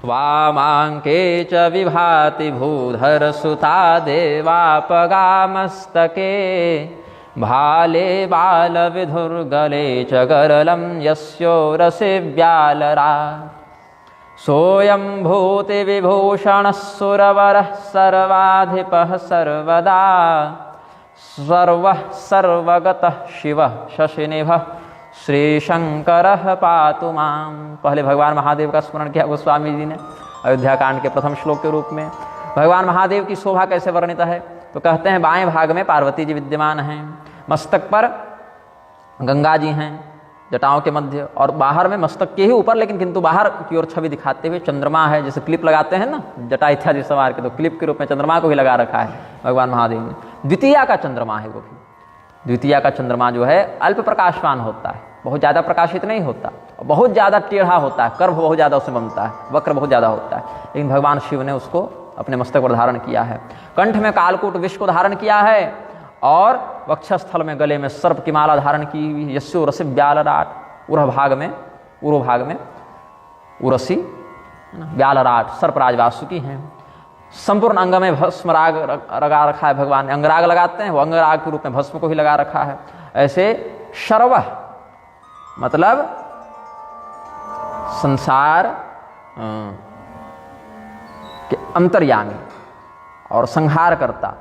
वामाङ्के च विभाति भूधरसुता देवापगामस्तके भाले बालविधुर्गले च गरलं यस्योरसे व्यालरा सोऽयं भूतिविभूषणः सुरवरः सर्वाधिपः सर्वदा सर्वः सर्वगतः शिवः शशिनिभः श्रीशंकरः पातु मां। पहले भगवान महादेव का स्मरण किया गोस्वामी जी ने अयोध्या कांड के प्रथम श्लोक के रूप में। भगवान महादेव की शोभा कैसे वर्णित है तो कहते हैं बाएं भाग में पार्वती जी विद्यमान हैं, मस्तक पर गंगा जी हैं जटाओं के मध्य, और बाहर में मस्तक के ही ऊपर लेकिन किंतु बाहर की ओर छवि दिखाते हुए चंद्रमा है। जैसे क्लिप लगाते हैं ना जटा इत्यादि सवार के, तो क्लिप के रूप में चंद्रमा को भी लगा रखा है भगवान महादेव ने। द्वितीया का चंद्रमा है वो भी। द्वितीया का चंद्रमा जो है अल्प प्रकाशवान होता है, बहुत ज़्यादा प्रकाशित नहीं होता, बहुत ज़्यादा टेढ़ा होता है, कर्व बहुत ज़्यादा उसमें बनता है, वक्र बहुत ज़्यादा होता है, लेकिन भगवान शिव ने उसको अपने मस्तक पर धारण किया है। कंठ में कालकूट विष को धारण किया है और वक्षस्थल में गले में सर्प की माला धारण की हुई। यस्यो रसि व्यालराट, पूर्व भाग में उरसी व्यालराट सर्पराज वासुकी हैं। संपूर्ण अंग में भस्म राग लगा रखा है भगवान ने। अंगराग लगाते हैं, वो अंगराग के रूप में भस्म को भी लगा रखा है। ऐसे शर्वः मतलब संसार के अंतर्यामी और संहार करता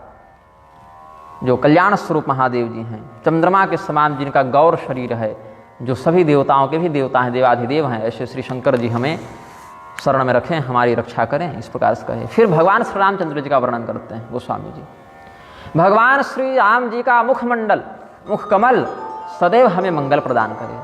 जो कल्याण स्वरूप महादेव जी हैं। चंद्रमा के समान जिनका गौर शरीर है, जो सभी देवताओं के भी देवता हैं, देवाधिदेव हैं, ऐसे श्री शंकर जी हमें शरण में रखें, हमारी रक्षा करें, इस प्रकार से कहे। फिर भगवान श्री रामचंद्र जी का वर्णन करते हैं गोस्वामी जी। भगवान श्री राम जी का मुखमंडल, मुख कमल सदैव हमें मंगल प्रदान करे,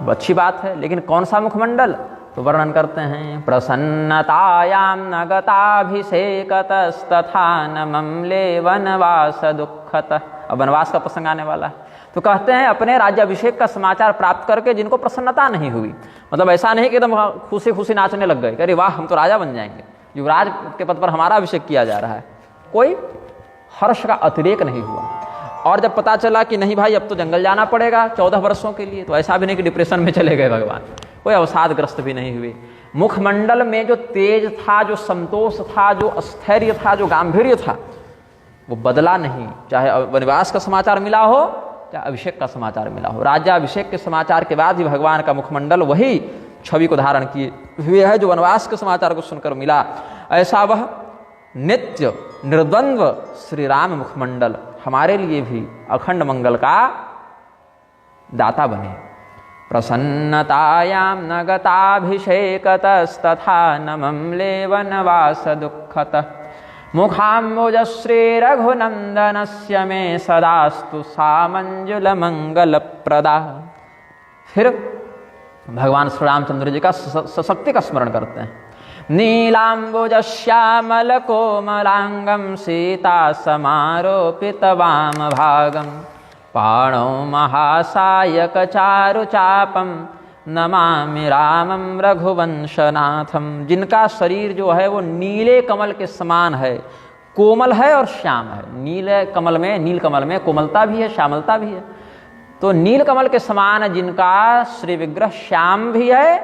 अच्छी बात है, लेकिन कौन सा मुखमंडल तो वर्णन करते हैं। प्रसन्नतायां नगताभिषेकतस्तथा न ममले वनवास दुःखतः। अब वनवास का प्रसंग आने वाला है, तो कहते हैं अपने राज्याभिषेक का समाचार प्राप्त करके जिनको प्रसन्नता नहीं हुई, मतलब ऐसा नहीं कि एकदम खुशी खुशी नाचने लग गए, अरे वाह हम तो राजा बन जाएंगे, युवराज के पद पर हमारा अभिषेक किया जा रहा है, कोई हर्ष का अतिरेक नहीं हुआ। और जब पता चला कि नहीं भाई अब तो जंगल जाना पड़ेगा 14 वर्षों के लिए, तो ऐसा भी नहीं कि डिप्रेशन में चले गए भगवान, कोई अवसादग्रस्त भी नहीं हुए। मुखमंडल में जो तेज था, जो संतोष था, जो स्थैर्य था, जो गांधीर्य था, वो बदला नहीं, चाहे वनवास का समाचार मिला हो चाहे अभिषेक का समाचार मिला हो। राज्याभिषेक के समाचार के बाद ही भगवान का मुखमंडल वही छवि को धारण किए हुए है जो वनवास के समाचार को सुनकर मिला। ऐसा वह नित्य निर्द्वंद्व श्री राम मुखमंडल हमारे लिए भी अखंड मंगल का दाता बने। प्रसन्नतायां नगताभिषेकतस्तथा न ममले वनवास दुःखतः मुखाम्बुजश्री रघुनंदनस्य मे सदास्तु सामंजुल मंगल प्रदा। फिर भगवान श्री रामचंद्र जी का सशक्ति का स्मरण करते हैं। नीलाम्बुजश्यामल कोमलांगम सीता समारोपित वाम भागम पाणौ महासायक चारु चापम नमामि रामम रघुवंशनाथम। जिनका शरीर जो है वो नीले कमल के समान है, कोमल है और श्याम है। नील कमल में कोमलता भी है, श्यामलता भी है। तो नील कमल के समान जिनका श्री विग्रह श्याम भी है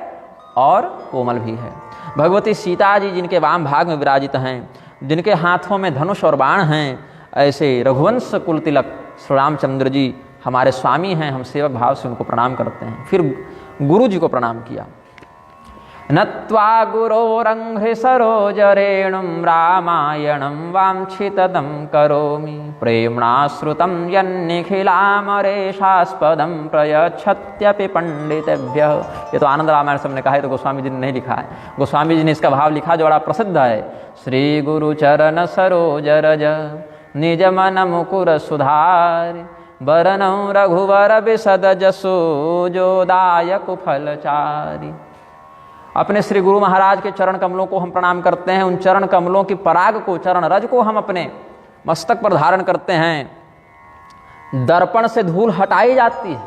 और कोमल भी है। भगवती सीता जी जिनके वाम भाग में विराजित हैं, जिनके हाथों में धनुष और बाण हैं, ऐसे रघुवंश कुल तिलक श्री रामचंद्र जी हमारे स्वामी हैं। हम सेवक भाव से उनको प्रणाम करते हैं। फिर गुरु जी को प्रणाम किया। नत्वा गुरोरंघ्रि सरोजरेणुं रामायणं वाञ्छितदं करोमि प्रेम्णा श्रुतं यन्निखिलामरेशास्पदं प्रयच्छत्यपि पंडितेभ्यः। ये तो आनंद रामायण सबने कहा है, तो गोस्वामी जी ने नहीं लिखा है। गोस्वामी जी ने इसका भाव लिखा जो बड़ा प्रसिद्ध है। श्री गुरु चरण सरोज रज निज मन मुकुर सुधार बरनौ रघुवर बिसद जसो जो दायक फलचारी। अपने श्री गुरु महाराज के चरण कमलों को हम प्रणाम करते हैं। उन चरण कमलों की पराग को, चरण रज को हम अपने मस्तक पर धारण करते हैं। दर्पण से धूल हटाई जाती है,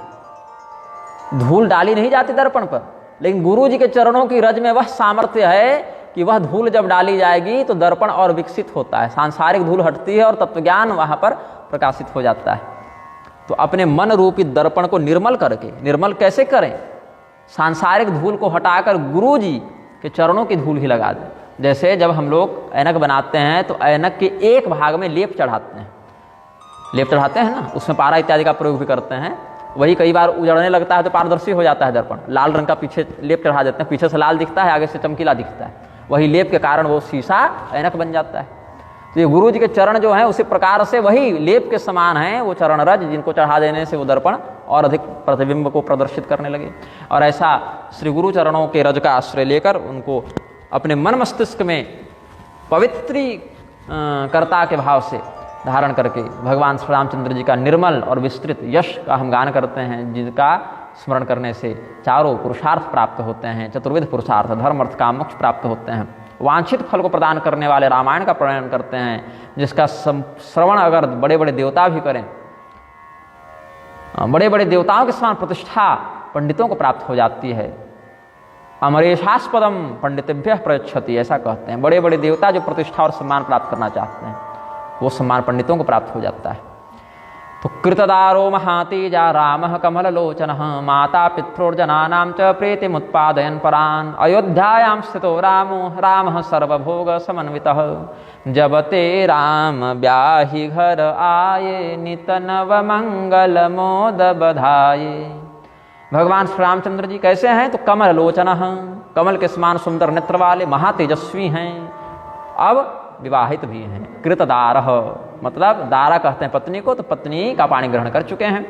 धूल डाली नहीं जाती दर्पण पर, लेकिन गुरु जी के चरणों की रज में वह सामर्थ्य है कि वह धूल जब डाली जाएगी तो दर्पण और विकसित होता है, सांसारिक धूल हटती है और तत्वज्ञान वहां पर प्रकाशित हो जाता है। तो अपने मन रूपी दर्पण को निर्मल करके, निर्मल कैसे करें? सांसारिक धूल को हटाकर गुरु जी कि चरणों की धूल ही लगा दें। जैसे जब हम लोग ऐनक बनाते हैं तो ऐनक के एक भाग में लेप चढ़ाते हैं, लेप चढ़ाते हैं ना, उसमें पारा इत्यादि का प्रयोग भी करते हैं। वही कई बार उजड़ने लगता है तो पारदर्शी हो जाता है दर्पण, लाल रंग का पीछे लेप चढ़ा देते हैं, पीछे से लाल दिखता है, आगे से चमकीला दिखता है। वही लेप के कारण वो शीशा ऐनक बन जाता है। तो ये गुरु जी के चरण जो हैं उसी प्रकार से वही लेप के समान हैं, वो चरण रज, जिनको चढ़ा देने से वो दर्पण और अधिक प्रतिबिंब को प्रदर्शित करने लगे। और ऐसा श्री गुरु चरणों के रज का आश्रय लेकर उनको अपने मन मस्तिष्क में पवित्रीकर्ता के भाव से धारण करके भगवान श्री रामचंद्र जी का निर्मल और विस्तृत यश का हम गान करते हैं, जिनका स्मरण करने से चारों पुरुषार्थ प्राप्त होते हैं, चतुर्विध पुरुषार्थ, धर्म अर्थ काम मोक्ष प्राप्त होते हैं। वांछित फल को प्रदान करने वाले रामायण का प्रणयन करते हैं, जिसका श्रवण अगर बड़े बड़े देवता भी करें, बड़े बड़े देवताओं के समान प्रतिष्ठा पंडितों को प्राप्त हो जाती है। अमरेशास्पदम पंडितेभ्य प्रयच्छति, ऐसा कहते हैं। बड़े बड़े देवता जो प्रतिष्ठा और सम्मान प्राप्त करना चाहते हैं, वो सम्मान पंडितों को प्राप्त हो जाता है। तो कृतदारो महातेजा रामः कमललोचनः माता पित्रोर्जनानां च प्रीतिमुत्पादयन् परान् अयोध्यायां स्थितो रामः सर्वभोग समन्वितः जब ते राम ब्याहि घर आये नित नव मंगल मोद बधाये। भगवान श्री रामचंद्र जी कैसे हैं? तो कमल लोचनः, कमल के समान सुंदर नेत्र वाले, महातेजस्वी हैं, अब विवाहित भी हैं। कृतदारः मतलब दारा कहते हैं पत्नी को, तो पत्नी का पाणी ग्रहण कर चुके हैं।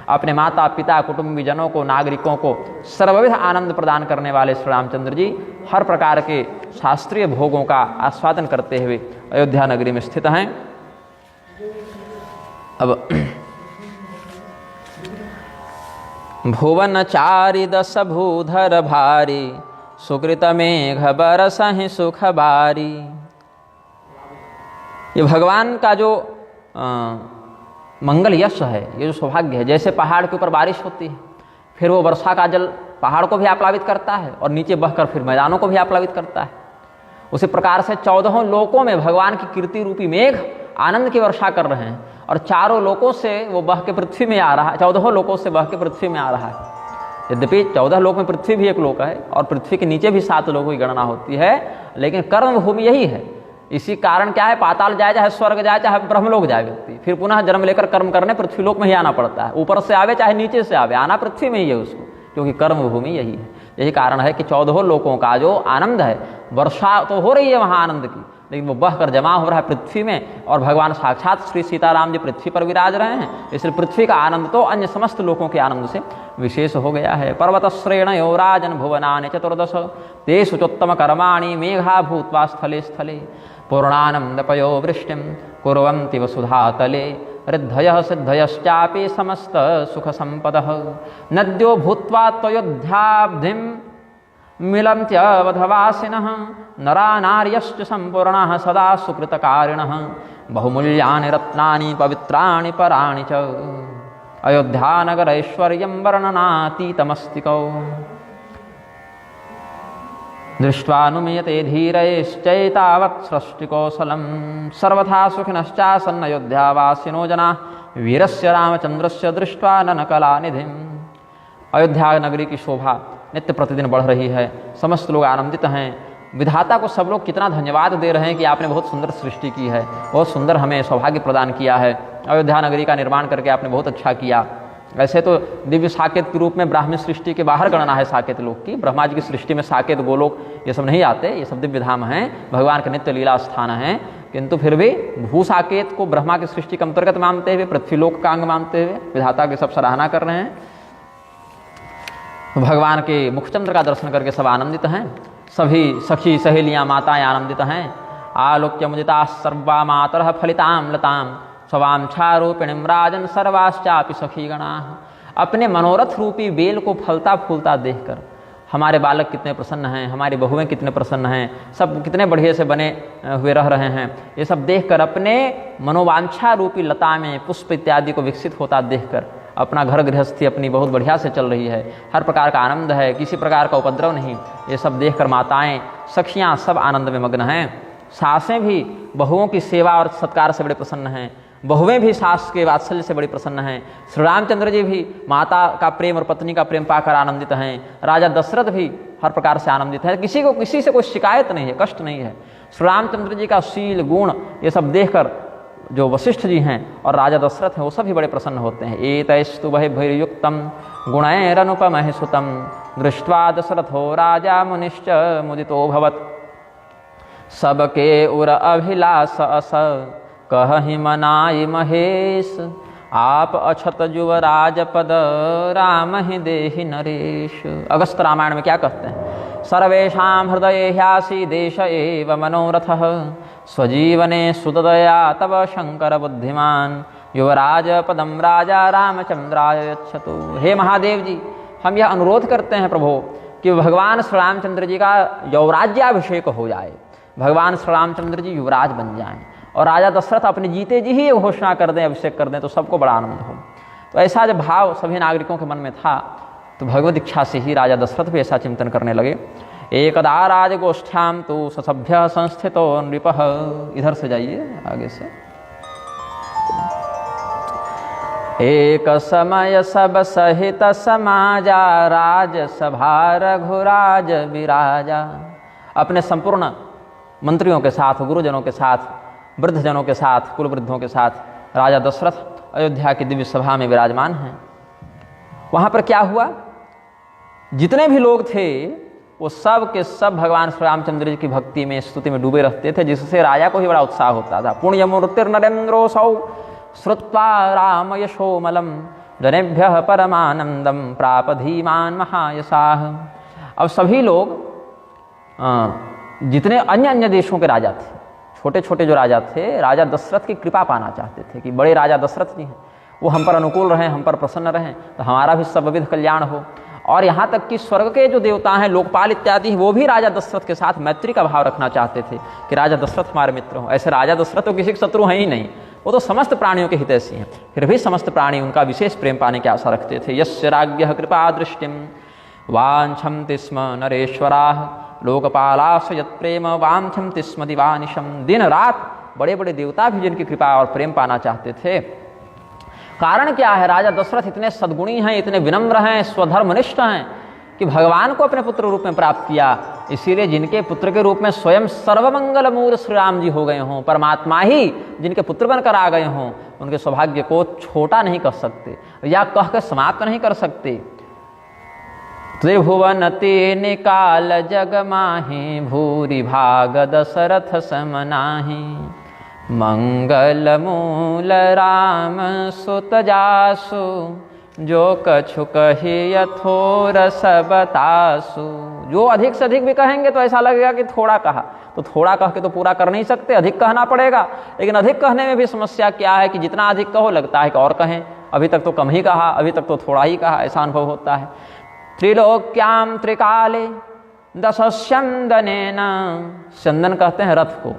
अपने माता पिता कुटुंबीजनों को, नागरिकों को सर्वविध आनंद प्रदान करने वाले श्री रामचंद्र जी हर प्रकार के शास्त्रीय भोगों का आस्वादन करते हुए अयोध्या नगरी में स्थित हैं। अब भुवनचारि दश भूधर भारी सुकृत मेघ बरसहि सुख बारी। ये भगवान का जो मंगल यश है, ये जो सौभाग्य है, जैसे पहाड़ के ऊपर बारिश होती है, फिर वो वर्षा का जल पहाड़ को भी आप्लावित करता है और नीचे बहकर फिर मैदानों को भी आप्लावित करता है, उसी प्रकार से 14 लोकों में भगवान की कीर्ति रूपी मेघ आनंद की वर्षा कर रहे हैं और चारों लोकों से वो बह के पृथ्वी में आ रहा है, 14 लोकों से बह के पृथ्वी में आ रहा है। यद्यपि 14 लोक में पृथ्वी भी एक लोक है और पृथ्वी के नीचे भी 7 लोकों की गणना होती है, लेकिन कर्म भूमि यही है। इसी कारण क्या है, पाताल जाए चाहे स्वर्ग जाए चाहे ब्रह्मलोक जाए व्यक्ति, फिर पुनः जन्म लेकर कर्म करने पृथ्वी लोक में ही आना पड़ता है। ऊपर से आवे चाहे नीचे से आवे, आना पृथ्वी में ही है उसको, क्योंकि कर्म भूमि यही है। यही कारण है कि 14 लोकों का जो आनंद है, वर्षा तो हो रही है वहाँ आनंद की, लेकिन वो बहकर जमा हो रहा है पृथ्वी में, और भगवान साक्षात श्री सीताराम जी पृथ्वी पर विराज रहे हैं, इसलिए पृथ्वी का आनंद तो अन्य समस्त लोकों के आनंद से विशेष हो गया है। पर्वतश्रेणयो राजन् भुवनानि चतुर्दश तेषु चोत्तम कर्माणि मेघा भूत्वा स्थले स्थले पूर्णानंदपयो वृष्टिं कुर्वन्ति वसुधातले ऋद्धयः सिद्धयश्चापि समस्त सुख संपदः नद्यो भूत्वा त्वयोध्याब्धिं मिलन्त्यवधवासिनः नरा नार्यश्च सम्पूर्णाः सदा सुकृतकारिणः बहुमूल्यानि रत्नानि पवित्राणि पराणि च अयोध्यानगरैश्वर्यं वर्णनातीतमस्तिकौ दृष्ट्वानुमीयते धीरैश्चैतावत् सृष्टिकौशलं सर्वथा सुखिनश्चासन् अयोध्यावासिनो जनाः वीरस्य रामचंद्रस्य दृष्ट्वा ननकलानिधिम्। अयोध्या नगरी की शोभा नित्य प्रतिदिन बढ़ रही है, समस्त लोग आनंदित हैं। विधाता को सब लोग कितना धन्यवाद दे रहे हैं कि आपने बहुत सुंदर सृष्टि की है, बहुत सुंदर हमें सौभाग्य प्रदान किया है, अयोध्या नगरी का निर्माण करके आपने बहुत अच्छा किया। वैसे तो दिव्य साकेत के रूप में ब्राह्मी सृष्टि के बाहर गणना है साकेत लोक की, ब्रह्मा जी की सृष्टि में साकेत गोलोक ये सब नहीं आते, ये सब दिव्य धाम हैं, भगवान के नित्य लीला स्थान हैं, किंतु फिर भी भू साकेत को ब्रह्मा की सृष्टि के अंतर्गत मानते हुए, पृथ्वीलोक का अंग मानते हुए विधाता की सब सराहना कर रहे हैं। भगवान के मुखचंद्र का दर्शन करके सब आनंदित हैं, सभी सखी सहेलियां माताएं आनंदित हैं। आलोक्य मुदिता सर्वा मातरः फलितां लतां स्वांछारूपिणीं राजन् सर्वाश्चापि सखीगणाः। अपने मनोरथ रूपी बेल को फलता फूलता देखकर हमारे बालक कितने प्रसन्न हैं, हमारी बहुएं कितने प्रसन्न हैं, सब कितने बढ़िया से बने हुए रह रहे हैं, ये सब देखकर अपने मनोवांछा रूपी लता में पुष्प इत्यादि को विकसित होता देखकर अपना घर गृहस्थी अपनी बहुत बढ़िया से चल रही है, हर प्रकार का आनंद है, किसी प्रकार का उपद्रव नहीं, ये सब देखकर माताएं सखियां सब आनंद में मग्न हैं। सासें भी बहुओं की सेवा और सत्कार से बड़े प्रसन्न हैं। बहुएं भी सास के वात्सल्य से बड़ी प्रसन्न हैं। श्री रामचंद्र जी भी माता का प्रेम और पत्नी का प्रेम पाकर आनंदित हैं। राजा दशरथ भी हर प्रकार से आनंदित है, किसी से कोई शिकायत नहीं है, कष्ट नहीं है। श्री रामचंद्र जी का शील गुण ये सब देखकर जो वशिष्ठ जी हैं और राजा दशरथ हैं वो सब भी बड़े प्रसन्न होते हैं। एतैस्तु भैर्युक्तम गुणैरनुपमहि सुतम दृष्ट्वा दशरथो राजा मुनिश्च मुदितो भवत्। सबके उर अभिलाष अस कहहि मनाई महेश, आप अछत युवराज पद राम ही देहि नरेश। अगस्त रामायण में क्या कहते हैं? सर्वेषां हृदये ह्यासि देश एव मनोरथः, स्वजीवने सुतदया तव शंकर बुद्धिमान, युवराज पदम राजा रामचंद्राय यच्छतु। हे महादेव जी, हम यह अनुरोध करते हैं प्रभु कि भगवान श्री रामचंद्र जी का यौराज्याभिषेक हो जाए, भगवान श्री रामचंद्र जी युवराज बन जाएं और राजा दशरथ अपने जीते जी ही ये घोषणा कर दें, अभिषेक कर दें, तो सबको बड़ा आनंद हो। तो ऐसा जब भाव सभी नागरिकों के मन में था तो भगवत इच्छा से ही राजा दशरथ भी ऐसा चिंतन करने लगे। एकदा राजगोष्ठ्याम तो ससभ्य संस्थितो नृपः। इधर से जाइए आगे से। एक समय सब सहित समाजा, राजसभा रघुराज विराजा। अपने संपूर्ण मंत्रियों के साथ, गुरुजनों के साथ, वृद्धजनों के साथ, कुल वृद्धों के साथ राजा दशरथ अयोध्या की दिव्य सभा में विराजमान हैं। वहाँ पर क्या हुआ? जितने भी लोग थे वो सब के सब भगवान श्री रामचंद्र जी की भक्ति में, स्तुति में डूबे रहते थे, जिससे राजा को ही बड़ा उत्साह होता था। पुण्यमूर्तिर्नरेन्द्रोऽसौ श्रुत्वा राम यशोमलम, जनेभ्यः परमानंदम प्राप धीमान महायशाः। अब सभी लोग जितने अन्य देशों के राजा थे, छोटे छोटे जो राजा थे, राजा दशरथ की कृपा पाना चाहते थे कि बड़े राजा दशरथ जी हैं, वो हम पर अनुकूल रहें, हम पर प्रसन्न रहें, तो हमारा भी सर्वविध कल्याण हो। और यहाँ तक कि स्वर्ग के जो देवता हैं, लोकपाल इत्यादि, वो भी राजा दशरथ के साथ मैत्री का भाव रखना चाहते थे कि राजा दशरथ हमारे मित्र हों। ऐसे राजा दशरथ तो किसी के शत्रु हैं ही नहीं, वो तो समस्त प्राणियों के हितैषी हैं। फिर भी समस्त प्राणी उनका विशेष प्रेम पाने की आशा रखते थे। यस्य राज्ञः कृपा दृष्टिम वांछन्ति स्म नरेश्वराः, लोकपालास यत्प्रेम वांछन्ति स्म दिवानिशम। दिन रात बड़े बड़े देवता भी जिनकी कृपा और प्रेम पाना चाहते थे। कारण क्या है? राजा दशरथ इतने सद्गुणी हैं, इतने विनम्र हैं, स्वधर्मनिष्ठ हैं कि भगवान को अपने पुत्र रूप में प्राप्त किया। इसीलिए जिनके पुत्र के रूप में स्वयं सर्वमंगल मूल श्री राम जी हो गए हों, परमात्मा ही जिनके पुत्र बनकर आ गए हों, उनके सौभाग्य को छोटा नहीं कर सकते या कह कर समाप्त नहीं कर सकते। त्रिभुवन तेने काल जग माहि, भूरि भाग दशरथ सम नाहि। मंगल मूल राम सुत जासु, जो कछु कहि यथोर सब तासु। जो अधिक से अधिक भी कहेंगे तो ऐसा लगेगा कि थोड़ा कहा, तो थोड़ा कह के तो पूरा कर नहीं सकते, अधिक कहना पड़ेगा। लेकिन अधिक कहने में भी समस्या क्या है कि जितना अधिक कहो लगता है कि और कहें, अभी तक तो कम ही कहा, अभी तक तो थोड़ा ही कहा, ऐसा अनुभव होता है। त्रिलोक्याम त्रिकाले दशस्यंदनेन, चंदन कहते हैं रथ को,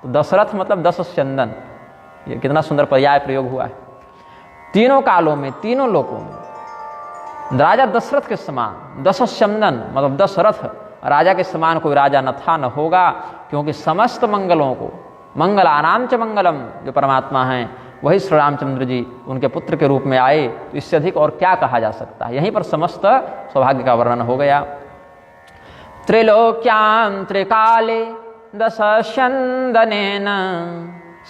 तो दशरथ मतलब 10 स्यंदन। ये कितना सुंदर पर्याय प्रयोग हुआ है। तीनों कालों में, तीनों लोकों में राजा दशरथ के समान 10 स्यंदन मतलब 10 रथ, राजा के समान कोई राजा न था न होगा, क्योंकि समस्त मंगलों को, मंगलानाम च मंगलम, जो परमात्मा हैं वही श्री रामचंद्र जी उनके पुत्र के रूप में आए, तो इससे अधिक और क्या कहा जा सकता है। यहीं पर समस्त सौभाग्य का वर्णन हो गया। त्रिलोक्यां त्रिकाले दशस्यंदनेन,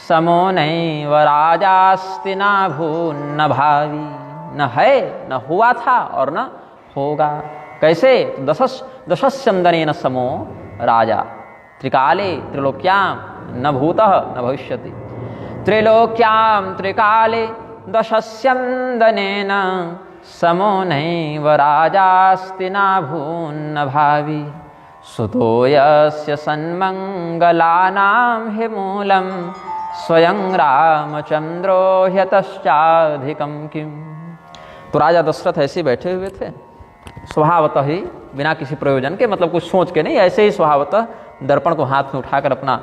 समो नैव राजास्ति न भून्न भावी। न है, न हुआ था और न होगा। कैसे? दशस्यंदनेन समो राजा, त्रिकाले त्रिलोक्यां न भूतः न भविष्यति। त्रिलोक्यां त्रिकाले दशस्यंदनेन, समो नैव राजास्ति न भून्न भावी। सुतो यस्य सन्मंगलानां हि मूलं, स्वयं रामचंद्रो ह्यतश्चाधिकं किम। तो राजा दशरथ ऐसे बैठे हुए थे, स्वभावतः ही, बिना किसी प्रयोजन के, मतलब कुछ सोच के नहीं, ऐसे ही स्वभावतः दर्पण को हाथ में उठाकर अपना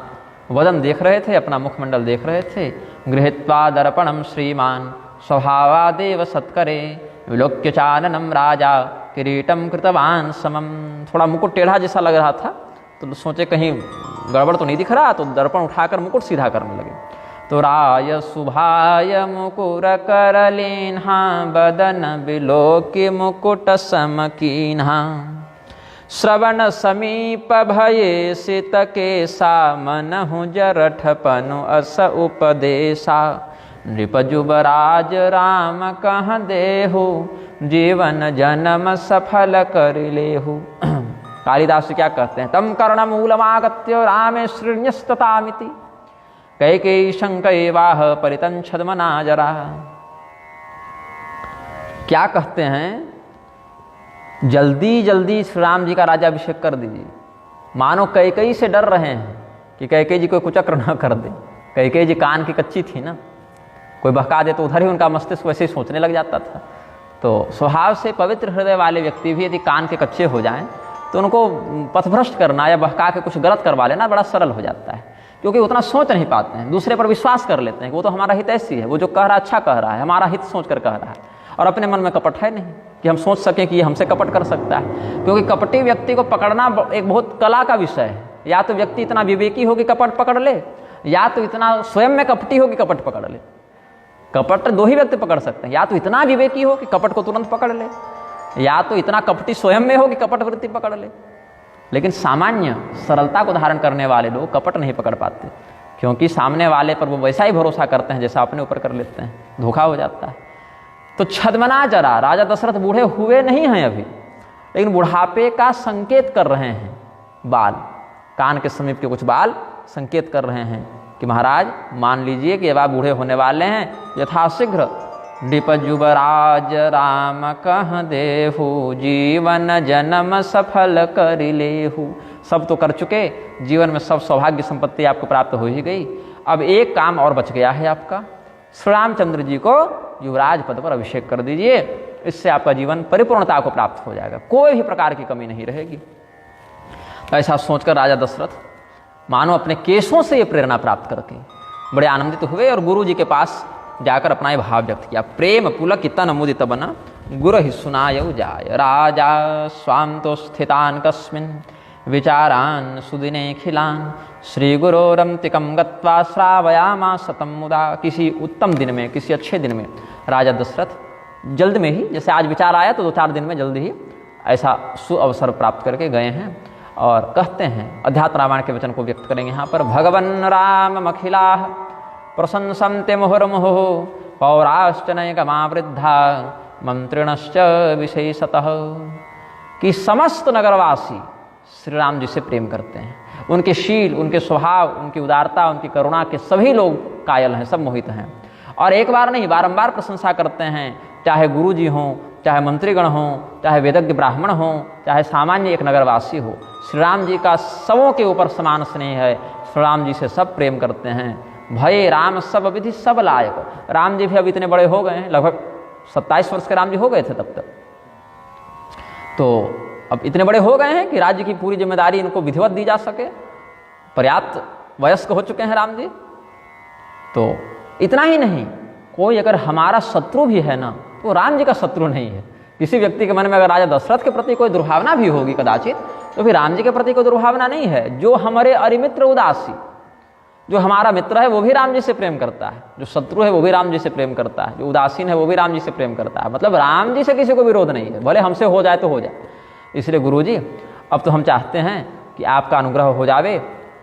वदन देख रहे थे, अपना मुखमंडल देख रहे थे। गृहीत्वा दर्पणम श्रीमान स्वभावादेव सत्करे, विलोक्य चाननम राजा किरीटम कृतवान समम। थोड़ा मुकुट टेढ़ा जैसा लग रहा था, तो सोचे कहीं गड़बड़ तो नहीं दिख रहा, तो दर्पण उठाकर मुकुट सीधा करने लगे। तो राय सुभाय मुकुर करलीन्हा बदन बिलोकि मुकुट समकीन्हा श्रवण समीप भये सित केसा मनहु जरठपनु अस उपदेशा नृप जुबराज राम कह देहु जीवन जन्म सफल कर लेहु। कालिदास क्या कहते हैं, तम कर्ण मूलमागत्य रामे श्रीण्यस्ततामिति कैकेयी शंकैवाह परितंछद्मना जरा। क्या कहते हैं, जल्दी जल्दी श्री राम जी का राज्याभिषेक कर दीजिए। मानो कैकेयी से डर रहे हैं कि कैकेयी जी कोई कुचक्र न कर दे। कैकेयी जी कान की कच्ची थी ना, कोई बहका दे तो उधर ही उनका मस्तिष्क वैसे ही सोचने लग जाता था। तो स्वभाव से पवित्र हृदय वाले व्यक्ति भी यदि कान के कच्चे हो जाएं तो उनको पथभ्रष्ट करना या बहका के कुछ गलत करवा लेना बड़ा सरल हो जाता है, क्योंकि उतना सोच नहीं पाते हैं, दूसरे पर विश्वास कर लेते हैं कि वो तो हमारा हित ऐसी है, वो जो कह रहा है अच्छा कह रहा है, हमारा हित सोच कर कह रहा है, और अपने मन में कपट है नहीं कि हम सोच सकें कि ये हमसे कपट कर सकता है। क्योंकि कपटी व्यक्ति को पकड़ना एक बहुत कला का विषय है। या तो व्यक्ति इतना विवेकी हो कि कपट पकड़ ले, या तो इतना स्वयं में कपटी हो कि कपट पकड़ ले। कपट दो ही व्यक्ति पकड़ सकते हैं, या तो इतना विवेकी हो कि कपट को तुरंत पकड़ ले, या तो इतना कपटी स्वयं में हो कि कपट वृत्ति पकड़ ले। लेकिन सामान्य सरलता को धारण करने वाले लोग कपट नहीं पकड़ पाते, क्योंकि सामने वाले पर वो वैसा ही भरोसा करते हैं जैसा अपने ऊपर कर लेते हैं, धोखा हो जाता है। तो छद्मना जरा, राजा दशरथ बूढ़े हुए नहीं हैं अभी, लेकिन बुढ़ापे का संकेत कर रहे हैं। बाल, कान के समीप के कुछ बाल संकेत कर रहे हैं कि महाराज मान लीजिए कि अब आप बूढ़े होने वाले हैं, यथाशीघ्र नृप जुबराज राम कह देहु जीवन जन्म सफल कर लेहु। सब तो कर चुके, जीवन में सब सौभाग्य संपत्ति आपको प्राप्त हो ही गई। अब एक काम और बच गया है आपका, श्री रामचंद्र जी को युवराज पद पर अभिषेक कर दीजिए, इससे आपका जीवन परिपूर्णता को प्राप्त हो जाएगा, कोई भी प्रकार की कमी नहीं रहेगी। ऐसा सोचकर राजा दशरथ मानो अपने केशों से ये प्रेरणा प्राप्त करके बड़े आनंदित हुए और गुरु जी के पास जाकर अपना ये भाव व्यक्त किया। प्रेम पुलक तन मुदित बन गुरु ही सुनायउ जाय राजा स्वाम तो स्थितान कस्मिन विचारान सुदिने खिलान श्री गुरोरंतिकम गत्वा श्रावयामा सतम मुदा। किसी उत्तम दिन में, किसी अच्छे दिन में राजा दशरथ जल्द में ही, जैसे आज विचार आया तो 2-4 दिन में जल्द ही ऐसा सुअवसर प्राप्त करके गए हैं और कहते हैं, अध्यात्म रामायण के वचन को व्यक्त करेंगे यहाँ पर। भगवन् राम मखिला प्रशंसन्ते मुहुर्मुहुः पौराश्च नैकमा वृद्धा मंत्रिणश्च विशेषतः। कि समस्त नगरवासी श्री राम जी से प्रेम करते हैं, उनके शील, उनके स्वभाव, उनकी उदारता, उनकी करुणा के सभी लोग कायल हैं, सब मोहित हैं। और एक बार नहीं, बारंबार प्रशंसा करते हैं, चाहे गुरु जी हों, चाहे मंत्रीगण हों, चाहे वेदज्ञ ब्राह्मण हों, चाहे सामान्य एक नगरवासी हो। श्री राम जी का सबों के ऊपर समान स्नेह है, श्री राम जी से सब प्रेम करते हैं। भये राम सब विधि सब लायक। राम जी भी अब इतने बड़े हो गए हैं, लगभग 27 वर्ष के राम जी हो गए थे तब तक, तो अब इतने बड़े हो गए हैं कि राज्य की पूरी जिम्मेदारी इनको विधिवत दी जा सके, पर्याप्त वयस्क हो चुके हैं राम जी। तो इतना ही नहीं, कोई अगर हमारा शत्रु भी है ना, तो राम जी का शत्रु नहीं है। किसी व्यक्ति के मन में अगर राजा दशरथ के प्रति कोई दुर्भावना भी होगी कदाचित, तो फिर राम जी के प्रति कोई दुर्भावना नहीं है। जो हमारे अरिमित्र उदासी, जो हमारा मित्र है वो भी राम जी से प्रेम करता है, जो शत्रु है वो भी राम जी से प्रेम करता है, जो उदासीन है वो भी राम जी से प्रेम करता है। मतलब राम जी से किसी को विरोध नहीं है, भले हमसे हो जाए तो हो जाए। इसलिए गुरु जी अब तो हम चाहते हैं कि आपका अनुग्रह हो जावे,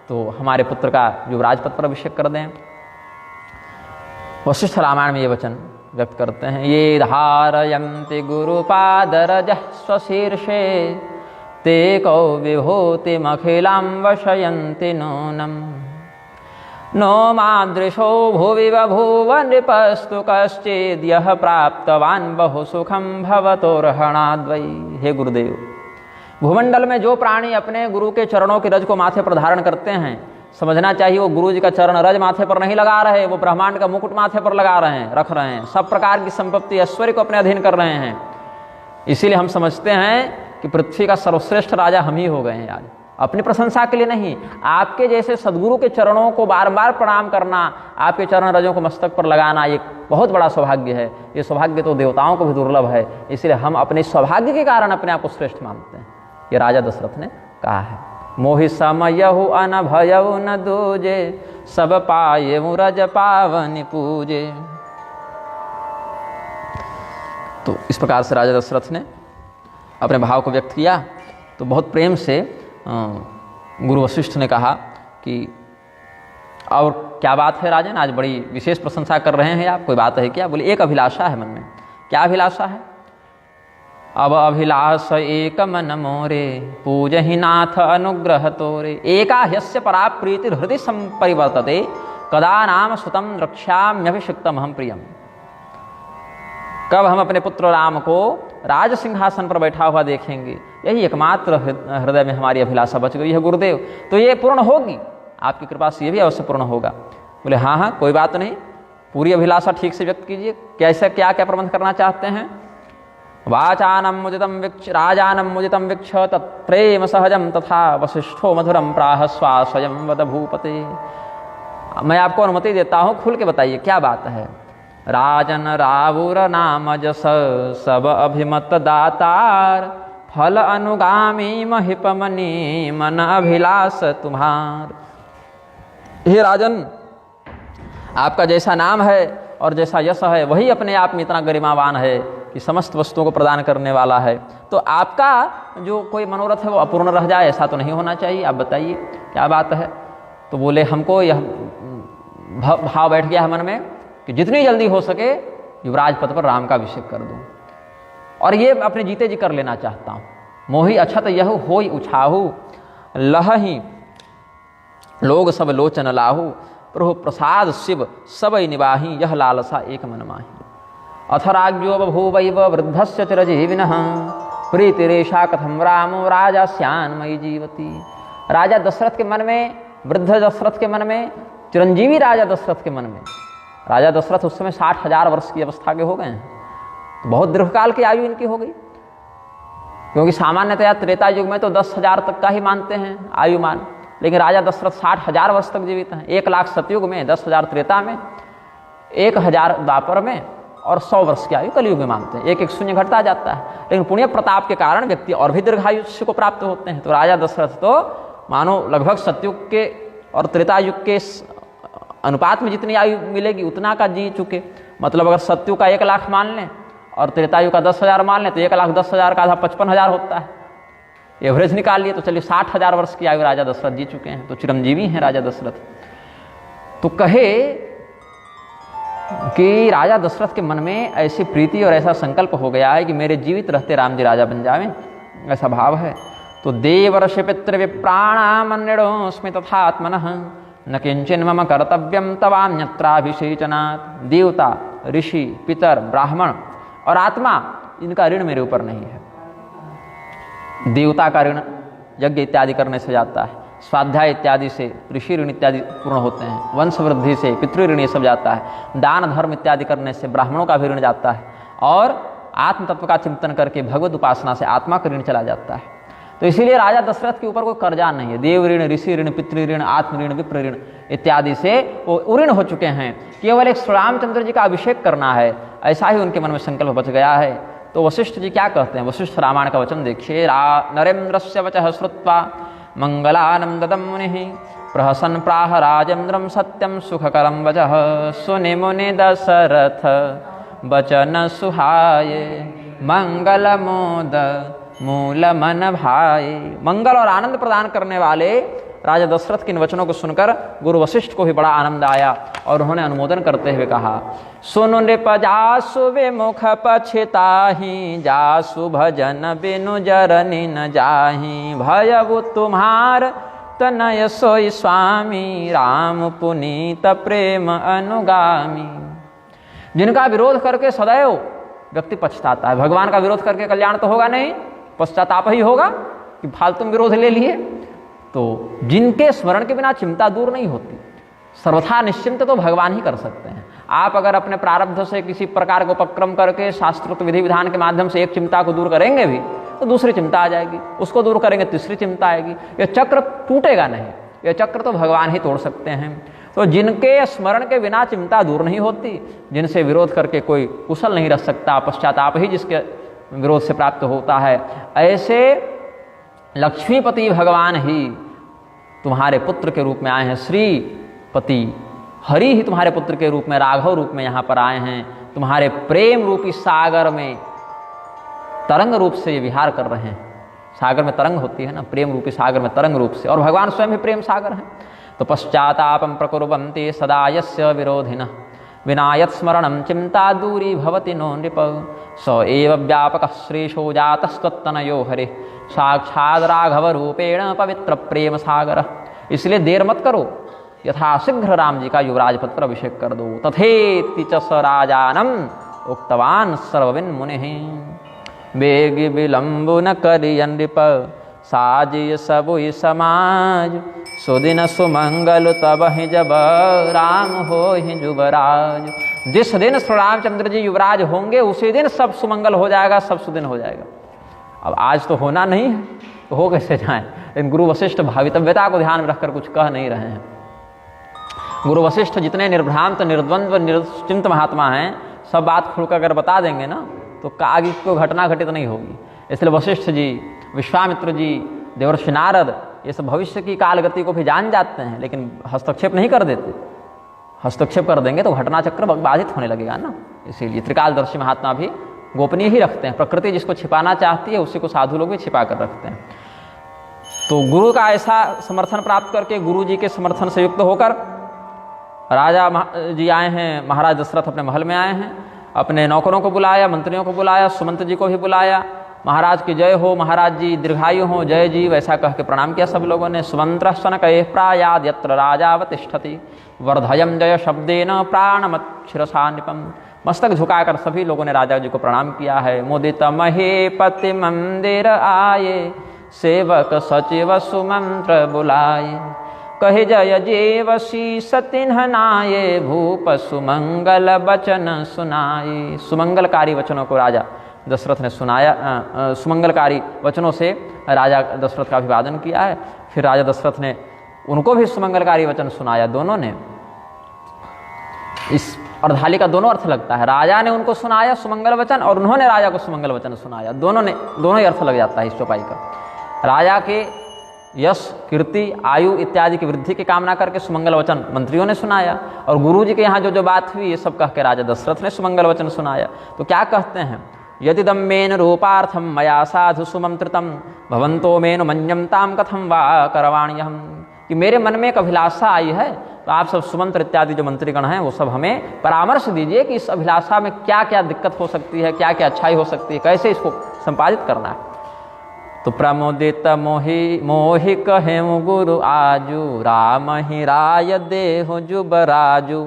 तो हमारे पुत्र का युवराज पद पर अभिषेक कर दें। वशिष्ठ रामायण में ये वचन व्यक्त करते हैं, ये धारयन्ति गुरुपादरजः स्वशीर्षे ते कौ विभूतिमखिलां वशयन्ति नूनम् नो मादृशो भुवि बभूव नृपस्तु कश्चिद्यः प्राप्तवान् बहु सुखं भवतोर्हणाद्वै। हे गुरुदेव, भूमंडल में जो प्राणी अपने गुरु के चरणों की रज को माथे पर धारण करते हैं, समझना चाहिए वो गुरु जी का चरण रज माथे पर नहीं लगा रहे, वो ब्रह्मांड का मुकुट माथे पर लगा रहे हैं, रख रहे हैं, सब प्रकार की संपत्ति ऐश्वर्य को अपने अधीन कर रहे हैं। इसीलिए हम समझते हैं कि पृथ्वी का सर्वश्रेष्ठ राजा हम ही हो गए हैं आज। अपनी प्रशंसा के लिए नहीं, आपके जैसे सदगुरु के चरणों को बार बार प्रणाम करना, आपके चरण रजों को मस्तक पर लगाना, ये बहुत बड़ा सौभाग्य है। ये सौभाग्य तो देवताओं को भी दुर्लभ है, इसलिए हम अपने सौभाग्य के कारण अपने आप को श्रेष्ठ मानते हैं। ये राजा दशरथ ने कहा है। मोहि समयहु अनभयउ न दूजे सब पाए मुरज पावन पूजे। तो इस प्रकार से राजा दशरथ ने अपने भाव को व्यक्त किया। तो बहुत प्रेम से गुरु वशिष्ठ ने कहा कि और क्या बात है राजन, आज बड़ी विशेष प्रशंसा कर रहे हैं आप, कोई बात है क्या? बोले एक अभिलाषा है मन में। क्या अभिलाषा है? अब अभिलाष एक मन मोरे, पूजहि नाथ अनुग्रह तोरे, एका ह्यस्य परा प्रीति हृदय संपरिवर्तते, कदा नाम सुतम रक्ष्याम्यभिषिक्तम हम प्रियम। कब हम अपने पुत्र राम को राज सिंहासन पर बैठा हुआ देखेंगे, यही एकमात्र हृदय में हमारी अभिलाषा बच गई है गुरुदेव। तो ये पूर्ण होगी, आपकी कृपा से ये भी अवश्य पूर्ण होगा। बोले हाँ हाँ कोई बात नहीं, पूरी अभिलाषा ठीक से व्यक्त कीजिए, कैसे क्या क्या प्रबंध करना चाहते हैं। वाचानम मुदितम वीक्ष राजानम मुदितम वीक्ष तत्प्रेम सहजम तथा वशिष्ठो मधुरम प्राह स्वास्वयं वद भूपते। मैं आपको अनुमति देता हूँ, खुल के बताइए क्या बात है। राजन रावुर नाम जस सब अभिमत दातार, फल अनुगामी महिपमनि मन अभिलाष तुम्हार। हे राजन, आपका जैसा नाम है और जैसा यश है वही अपने आप में इतना गरिमावान है कि समस्त वस्तुओं को प्रदान करने वाला है। तो आपका जो कोई मनोरथ है वो अपूर्ण रह जाए, ऐसा तो नहीं होना चाहिए। आप बताइए क्या बात है। तो बोले हमको यह भाव बैठ गया है मन में कि जितनी जल्दी हो सके युवराज पद पर राम का अभिषेक कर दूं, और ये अपने जीते जी कर लेना चाहता हूँ। मोहि अछत यह होई उछाहू, लहही लोग सब लोचन लाहू, प्रभु प्रसाद शिव सब निवाही, यह लालसा एक मन माही। अथराज्यो बभूवैव वृद्धस्य चिरजीविनः, प्रीतिरेषा कथम रामो राजा स्यान्मयी जीवती। राजा दशरथ के मन में, वृद्ध दशरथ के मन में, चिरंजीवी राजा दशरथ के मन में। राजा दशरथ उस समय 60,000 वर्ष की अवस्था के हो गए हैं, तो बहुत दीर्घकाल की आयु इनकी हो गई। क्योंकि सामान्यतया त्रेता युग में तो 10,000 तक का ही मानते हैं आयुमान, लेकिन राजा दशरथ 60,000 वर्ष तक जीवित हैं। 1,00,000 सतयुग में, 10,000 त्रेता में, 1,000 द्वापर में और 100 वर्ष की आयु कलयुग में मानते हैं। एक एक शून्य घटता जाता है, लेकिन पुण्य प्रताप के कारण व्यक्ति और भी दीर्घायुष्य को प्राप्त होते हैं। तो राजा दशरथ तो मानो लगभग सतयुग के और त्रेता युग के अनुपात में जितनी आयु मिलेगी उतना का जी चुके। मतलब अगर सतयुग का 1,00,000 मान लें और त्रेतायुग का 10,000 मान लें तो 1,10,000 का आधा 55,000 होता है। एवरेज निकाल लिए तो चलिए 60,000 वर्ष की आयु राजा दशरथ जी चुके हैं, तो चिरंजीवी हैं राजा दशरथ। तो कहे कि राजा दशरथ के मन में ऐसी प्रीति और ऐसा संकल्प हो गया है कि मेरे जीवित रहते राम जी राजा बन जावें, ऐसा भाव है। तो देवर्ष पितृ विप्राणामन्यस्मि तथात्मनः, न किंचन मम कर्तव्यम तवान्यत्राभिषेचनात्। देवता, ऋषि, पितर, ब्राह्मण और आत्मा, इनका ऋण मेरे ऊपर नहीं है। देवता का ऋण यज्ञ इत्यादि करने से जाता है, स्वाध्याय इत्यादि से ऋषि ऋण इत्यादि पूर्ण होते हैं, वंश वृद्धि से पितृ ऋण ये सब जाता है, दान धर्म इत्यादि करने से ब्राह्मणों का भी ऋण जाता है, और आत्म तत्व का चिंतन करके भगवत उपासना से आत्मा का ऋण चला जाता है। तो इसीलिए राजा दशरथ के ऊपर कोई कर्जा नहीं है। देव ऋण, ऋषि ऋण, पितृ ऋण, आत्म ऋण, विप्र ऋण इत्यादि से वो उऋण हो चुके हैं। केवल एक श्री रामचंद्र जी का अभिषेक करना है, ऐसा ही उनके मन में संकल्प बच गया है। तो वशिष्ठ जी क्या कहते हैं, वशिष्ठ रामायण का वचन देखिए। नरेन्द्रस्य वचः श्रुत्वा मंगलानंददं मुनिः, प्रहसन प्राह राजेन्द्रं सत्यं सुखकरं वचः, सुनि मुनि दशरथ वचन सुहाये, मंगल मोद मूल मन भाई। मंगल और आनंद प्रदान करने वाले राजा दशरथ के इन वचनों को सुनकर गुरु वशिष्ठ को भी बड़ा आनंद आया और उन्होंने अनुमोदन करते हुए कहा, सुनु नृप जासु विमुख पछिताहि, जासु भजन बिनु जरनि न जाहि, भयउ तुम्हार तनय सोई स्वामी, राम पुनीत प्रेम अनुगामी। जिनका विरोध करके सदैव व्यक्ति पछताता है। भगवान का विरोध करके कल्याण तो होगा नहीं, पश्चाताप ही होगा कि फालतू विरोध ले लिए। तो जिनके स्मरण के बिना चिंता दूर नहीं होती, सर्वथा निश्चिंत तो भगवान ही कर सकते हैं। आप अगर अपने प्रारब्ध से किसी प्रकार का उपक्रम करके शास्त्रोक्त विधि विधान के माध्यम से एक चिंता को दूर करेंगे भी तो दूसरी चिंता आ जाएगी, उसको दूर करेंगे तीसरी चिंता आएगी। यह चक्र टूटेगा नहीं, यह चक्र तो भगवान ही तोड़ सकते हैं। तो जिनके स्मरण के बिना चिंता दूर नहीं होती, जिनसे विरोध करके कोई कुशल नहीं रह सकता, पश्चाताप ही जिसके विरोध से प्राप्त होता है, ऐसे लक्ष्मीपति भगवान ही तुम्हारे पुत्र के रूप में आए हैं। श्री पति हरि ही तुम्हारे पुत्र के रूप में, राघव रूप में यहाँ पर आए हैं, तुम्हारे प्रेम रूपी सागर में तरंग रूप से ये विहार कर रहे हैं। सागर में तरंग होती है ना, प्रेम रूपी सागर में तरंग रूप से, और भगवान स्वयं भी प्रेम सागर हैं। तो पश्चातापम प्रकुर्वन्ति सदा यस्य विरोधिनः विनायत स्मरणं चिंता दूरी भवति नो नृप स एव व्यापक श्रेषो जातस्तत्तनयो हरे साक्षात् राघव रूपेण पवित्र प्रेम सागर। इसलिए देर मत करो, यथाशीघ्र राम जी का युवराज पद पर अभिषेक कर दो। तथेति च स राजानम उक्तवान सर्वविन मुनिः बेग विलंबु न करियन नृप साजिय सबुई समाज सुदिन सुमंगल तब ही जब राम हो ही युवराज। जिस दिन श्री रामचंद्र जी युवराज होंगे उसी दिन सब सुमंगल हो जाएगा, सब सुदिन हो जाएगा। अब आज तो होना नहीं है तो हो कैसे जाए। इन गुरु वशिष्ठ भावितव्यता को ध्यान में रखकर कुछ कह नहीं रहे हैं। गुरु वशिष्ठ जितने निर्भ्रांत निर्द्वंद्व निश्चिंत महात्मा हैं, सब बात खुलकर अगर बता देंगे ना तो आगे को घटना घटित नहीं होगी। इसलिए वशिष्ठ जी, विश्वामित्र जी, देवर्षि नारद ये सब भविष्य की कालगति को भी जान जाते हैं, लेकिन हस्तक्षेप नहीं कर देते। हस्तक्षेप कर देंगे तो घटना चक्र बाधित होने लगेगा ना। इसीलिए त्रिकालदर्शी महात्मा भी गोपनीय ही रखते हैं। प्रकृति जिसको छिपाना चाहती है उसी को साधु लोग भी छिपा कर रखते हैं। तो गुरु का ऐसा समर्थन प्राप्त करके, गुरु जी के समर्थन से युक्त होकर राजा जी आए हैं। महाराज दशरथ अपने महल में आए हैं, अपने नौकरों को बुलाया, मंत्रियों को बुलाया, सुमंत जी को भी बुलाया। महाराज की जय हो, महाराज जी दीर्घायु हो, जय जी, वैसा कह के प्रणाम किया सब लोगों ने। सुमंत्र शनकये प्रायाद यत्र राजावतिष्ठति वर्धयम जय शब्देन प्राणमच्छिरसा निपम। मस्तक झुकाकर सभी लोगों ने राजा जी को प्रणाम किया है। मुदित महेपति मंदिर आये सेवक सचिव सुमंत्र बुलाये कहे जय जेव शीस तिन्ह नाये भूप सुमंगल वचन सुनाये। सुमंगलकारी वचनों को राजा दशरथ ने सुनाया। सुमंगलकारी वचनों से राजा दशरथ का अभिवादन किया है। फिर राजा दशरथ ने उनको भी सुमंगलकारी वचन सुनाया। दोनों ने, इस अर्धाली का दोनों अर्थ लगता है। राजा ने उनको सुनाया सुमंगल वचन और उन्होंने राजा को सुमंगल वचन सुनाया। दोनों ही अर्थ लग जाता है इस चौपाई का। राजा के यश, कीर्ति, आयु इत्यादि की वृद्धि की कामना करके सुमंगल वचन मंत्रियों ने सुनाया, और गुरु जी के यहाँ जो जो बात हुई ये सब कह के राजा दशरथ ने सुमंगल वचन सुनाया। तो क्या कहते हैं, यदिदम मेन रूपार्थम मया साधु सुमंत्रितम भवंतो मेन मन्यमताम कथम वा करवाण्यहम। कि मेरे मन में एक अभिलाषा आई है, तो आप सब सुमंत्र इत्यादि जो मंत्रीगण हैं वो सब हमें परामर्श दीजिए कि इस अभिलाषा में क्या क्या दिक्कत हो सकती है, क्या क्या अच्छाई हो सकती है, कैसे इसको संपादित करना है। तो प्रमोदित मोहि कहे गुरु आजू राम ही राय देहु जुबराजू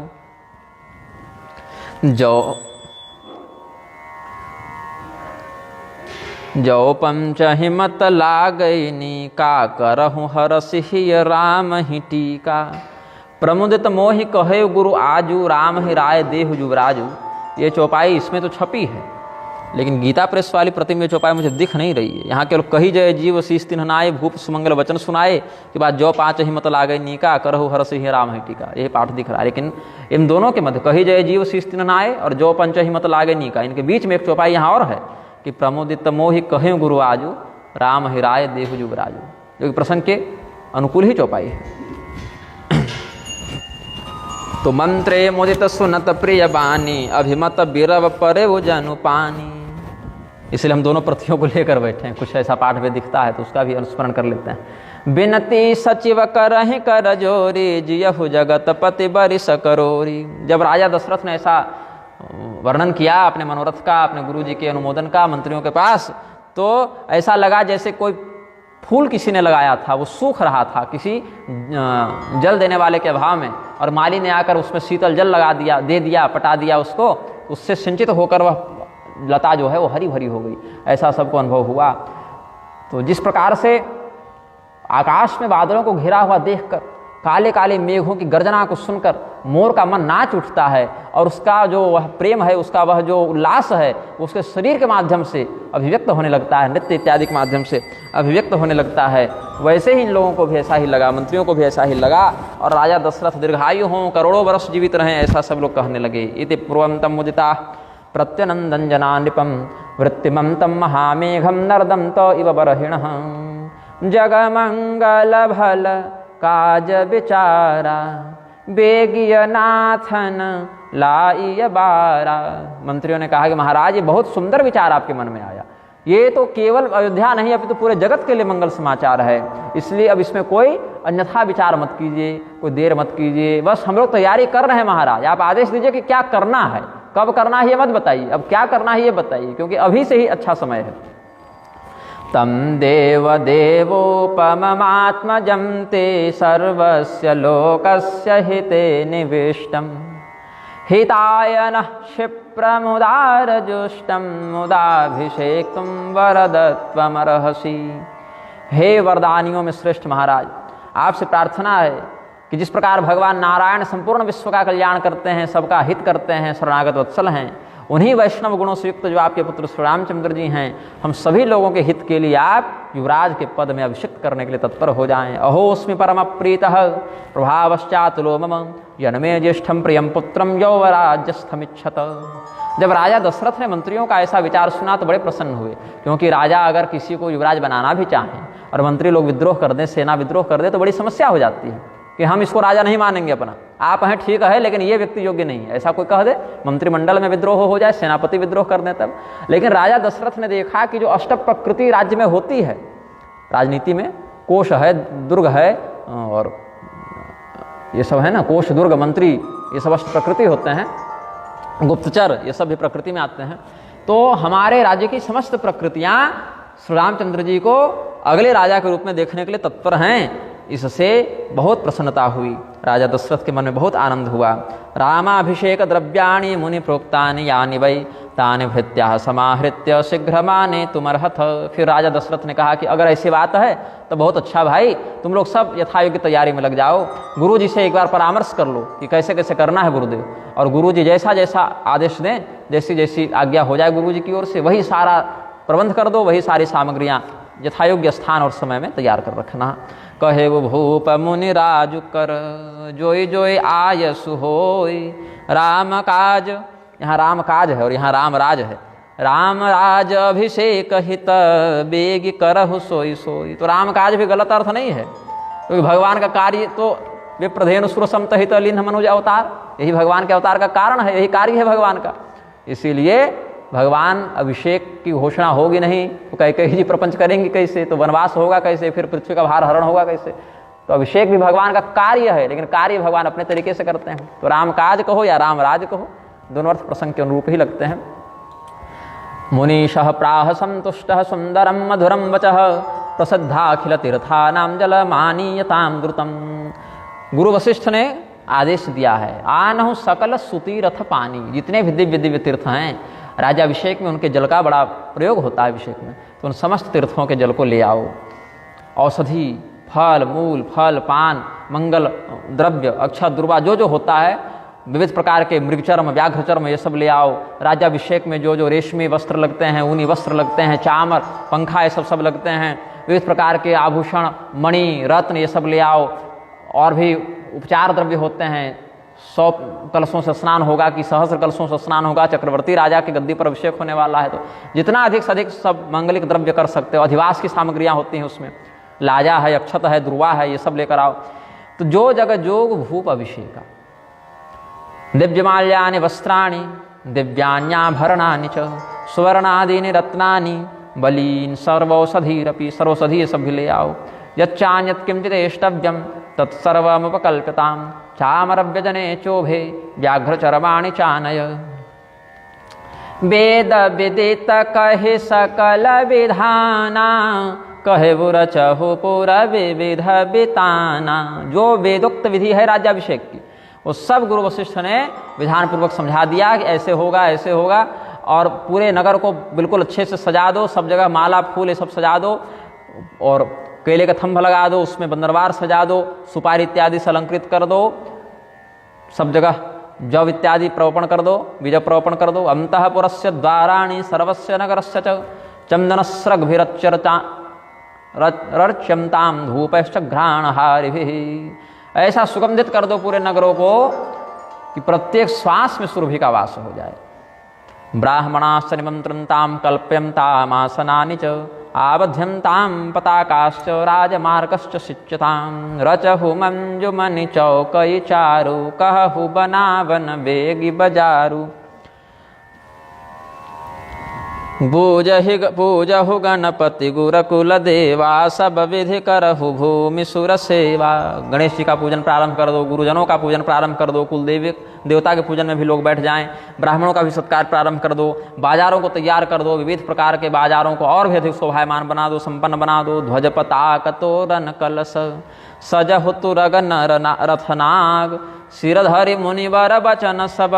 जो पंच हिमत लागैनी का करहु हरसिहि राम ही टीका। प्रमुदित मोहि कहे गुरु आजू राम ही राय देहु जुबराजू। ये चौपाई इसमें तो छपी है, लेकिन गीता प्रेस वाली प्रति में चौपाई मुझे दिख नहीं रही है। यहाँ केवल कही जय जीव शीस तिन्ह नाये भूप सुमंगल वचन सुनाए के बाद जो पांच हिमत लागे नीका करहु हरसिहि राम ही टीका, ये पाठ दिख रहा है। लेकिन इन दोनों के मध्य कही जय जीव शीस तिन्ह नाये और जो पंच हिमत लागे नीका, इनके बीच में एक चौपाई यहाँ और है कि प्रमोदित मोहि कहे गुरु आजू राम ही राय देहु जुबराजू, जो कि प्रसंग के अनुकूल ही चौपाई है। तो मंत्रे मुदित सुनत प्रिय बानी अभिमत बिरव परे वो जनु पानी। इसलिए हम दोनों प्रतियों को लेकर बैठे हैं। कुछ ऐसा पाठ में दिखता है तो उसका भी अनुस्मरण कर लेते हैं। बिनती सचिव करहि कर जोरी जियहु जगत पति बरिस करोरी। जब राजा दशरथ ने ऐसा वर्णन किया अपने मनोरथ का, अपने गुरु जी के अनुमोदन का मंत्रियों के पास, तो ऐसा लगा जैसे कोई फूल किसी ने लगाया था, वो सूख रहा था किसी जल देने वाले के अभाव में, और माली ने आकर उसमें शीतल जल लगा दिया, दे दिया, पटा दिया उसको, उससे सिंचित होकर वह लता जो है वो हरी भरी हो गई। ऐसा सबको अनुभव हुआ। तो जिस प्रकार से आकाश में बादलों को घिरा हुआ देखकर, काले काले मेघों की गर्जना को सुनकर मोर का मन नाच उठता है, और उसका जो वह प्रेम है, उसका वह जो उल्लास है, उसके शरीर के माध्यम से अभिव्यक्त होने लगता है, नृत्य इत्यादि के माध्यम से अभिव्यक्त होने लगता है। वैसे ही इन लोगों को भी ऐसा ही लगा, मंत्रियों को भी ऐसा ही लगा, और राजा दशरथ दीर्घायु हों, करोड़ों वर्ष जीवित रहें, ऐसा सब लोग कहने लगे। इति पूर्वं मुदिता प्रत्यनंदन जना नृपम वृत्तिमंतम महामेघम नर्दम तो इव बरहिणः जगमंगल भल काज विचारा बेगिय नाथन लाइय बारा। मंत्रियों ने कहा कि महाराज ये बहुत सुंदर विचार आपके मन में आया, ये तो केवल अयोध्या नहीं अभी तो पूरे जगत के लिए मंगल समाचार है, इसलिए अब इसमें कोई अन्यथा विचार मत कीजिए, कोई देर मत कीजिए, बस हम लोग तैयारी कर रहे हैं महाराज, आप आदेश दीजिए कि क्या करना है, कब करना है ये मत बताइए, अब क्या करना है ये बताइए, क्योंकि अभी से ही अच्छा समय है। तम देव देवोपममात्मजं ते सर्वस्य लोकस्य हिते निविष्टम् हिताय नः क्षिप्रमुदारजुष्टं मुदाभिषेक्तुं वरदत्वमर्हसि। हे वरदानियों में श्रेष्ठ महाराज, आपसे प्रार्थना है कि जिस प्रकार भगवान नारायण संपूर्ण विश्व का कल्याण करते हैं, सबका हित करते हैं, शरणागत वत्सल हैं, उन्हीं वैष्णव गुणों से युक्त जो आपके पुत्र श्री रामचंद्र जी हैं, हम सभी लोगों के हित के लिए आप युवराज के पद में अभिषिक्त करने के लिए तत्पर हो जाएं। अहोस्मि परम प्रीतः प्रभावश्चातुलो मम जन्मे ज्येष्ठम प्रियम पुत्रम यौवराज्यस्थमिच्छत। जब राजा दशरथ ने मंत्रियों का ऐसा विचार सुना तो बड़े प्रसन्न हुए, क्योंकि राजा अगर किसी को युवराज बनाना भी चाहें और मंत्री लोग विद्रोह कर दें, सेना विद्रोह कर दे, तो बड़ी समस्या हो जाती है कि हम इसको राजा नहीं मानेंगे अपना, आप हैं ठीक है लेकिन ये व्यक्ति योग्य नहीं है, ऐसा कोई कह दे, मंत्रिमंडल में विद्रोह हो जाए, सेनापति विद्रोह कर दे तब। लेकिन राजा दशरथ ने देखा कि जो अष्ट प्रकृति राज्य में होती है, राजनीति में कोश है, दुर्ग है और ये सब है ना, कोश दुर्ग मंत्री ये सब अष्ट प्रकृति होते हैं, गुप्तचर ये सब भी प्रकृति में आते हैं। तो हमारे राज्य की समस्त प्रकृतियाँ श्री रामचंद्र जी को अगले राजा के रूप में देखने के लिए तत्पर हैं। इससे बहुत प्रसन्नता हुई, राजा दशरथ के मन में बहुत आनंद हुआ। रामाभिषेक द्रव्याणि मुनि प्रोक्तानि यानि वै तानि भृत्याः समाहृत्य शीघ्रमाने तुमर्हथ। फिर राजा दशरथ ने कहा कि अगर ऐसी बात है तो बहुत अच्छा भाई, तुम लोग सब यथायोग्य तैयारी में लग जाओ, गुरु जी से एक बार परामर्श कर लो कि कैसे कैसे करना है गुरुदेव, और गुरु जी जैसा जैसा आदेश दें, जैसी जैसी आज्ञा हो जाए गुरु जी की ओर से, वही सारा प्रबंध कर दो, वही सारी सामग्रियाँ यथायोग्य स्थान और समय में तैयार कर रखना। कहे वो भूप मुनि राजु कर जोई जोई आयसु होय राम काज, यहाँ राम काज है और यहाँ राम राज है। राम राज अभिषेक हित बेग करहु सोई सोई। तो राम काज भी गलत अर्थ नहीं है, क्योंकि भगवान का कार्य तो विप्रधेनु सुरसम तहित लिन्ह मनुज अवतार, यही भगवान के अवतार का कारण है, यही कार्य है भगवान का। इसीलिए भगवान अभिषेक की घोषणा होगी नहीं तो कैकेयी जी प्रपंच करेंगे कैसे, तो वनवास होगा कैसे, फिर पृथ्वी का भार हरण होगा कैसे। तो अभिषेक भी भगवान का कार्य है, लेकिन कार्य भगवान अपने तरीके से करते हैं। तो राम काज कहो या राम राज कहो, दोनों अर्थ प्रसंग के अनुरूप ही लगते हैं। मुनीशः प्राह संतुष्टः सुंदरम मधुरम वचः प्रसिद्धाखिल तीर्थानाम जलमानीयताम द्रुतम। गुरु वशिष्ठ ने आदेश दिया है, आनहु सकल सुतीरथ पानी, जितने भी दिव्य दिव्य तीर्थ हैं, राज्याभिषेक में उनके जल का बड़ा प्रयोग होता है अभिषेक में, तो उन समस्त तीर्थों के जल को ले आओ। औषधि, फल, मूल, फल, पान, मंगल द्रव्य, अक्षत, दुर्वा, जो जो होता है, विविध प्रकार के मृगचर्म, व्याघ्रचर्म, ये सब ले आओ। राज्याभिषेक में जो जो रेशमी वस्त्र लगते हैं, ऊनी वस्त्र लगते हैं, चामर, पंखा, ये सब लगते हैं। विविध प्रकार के आभूषण, मणि, रत्न, ये सब ले आओ। और भी उपचार द्रव्य होते हैं, 100 कलशों से स्नान होगा कि सहस्र कलशों से स्नान होगा, चक्रवर्ती राजा की गद्दी पर अभिषेक होने वाला है, तो जितना अधिक से अधिक सब मंगलिक द्रव्य कर सकते हो। अधिवास की सामग्रियाँ होती हैं उसमें, लाजा है, अक्षत है, दुर्वा है, ये सब लेकर आओ। तो जो जगह जोग भूप अभिषेक, दिव्यमाल्यानि वस्त्राणि दिव्यान्याभरणानि च सुवर्णादीनि रत्नानि बलीन सर्वौषधीरपि, सर्वौषधि ये सब भी ले आओ। यच्चान्यत् किंचित् एष्टव्यं तत्सर्वमुपकल्प्यतां चामरव्यजने चोभे व्याघ्रचरमाणि चानय। वेद विदित कहे सकल विधाना कहे बुरचहु पुर विविध बिताना। जो वेदोक्त विधि है राज्याभिषेक की, वो सब गुरु वशिष्ठ ने विधान पूर्वक समझा दिया कि ऐसे होगा, ऐसे होगा। और पूरे नगर को बिल्कुल अच्छे से सजा दो, सब जगह माला फूल ये सब सजा दो, और केले का थंभ लगा दो, उसमें बंदरवार सजा दो, सुपारी इत्यादि से अलंकृत कर दो, सब जगह जव इत्यादि प्रवपण कर दो, बीज प्रवपण कर दो। अंतःपुरस्य द्वाराणि सर्वस्य नगरस्य च चंदनस्रग्भिरच्यमतां धूपश्च घ्राणहारिभिः। ऐसा सुगंधित कर दो पूरे नगरों को कि प्रत्येक श्वास में सुरभि का वास हो जाए। ब्राह्मणाश्च निमंत्रन्तां कल्प्यन्तामासनानि च आबध्यन्तां पताकाश्च राजमार्गश्च सिच्यतां रचहु मंजुमणि चौकई चारु कहु बनावन बेगी बजारू पूजहु गणपति गुरकुल देवा सब विधि करहु भूमि सुर सेवा। गणेश जी का पूजन प्रारंभ कर दो, गुरुजनों का पूजन प्रारंभ कर दो, कुल देवता के पूजन में भी लोग बैठ जाएं, ब्राह्मणों का भी सत्कार प्रारंभ कर दो, बाजारों को तैयार कर दो, विविध प्रकार के बाजारों को और भी अधिक शोभायमान बना दो, संपन्न बना दो। ध्वज पताक तोरण कलश सजहु तुरग नर रथनाग सिरधरि मुनिवर बचन सब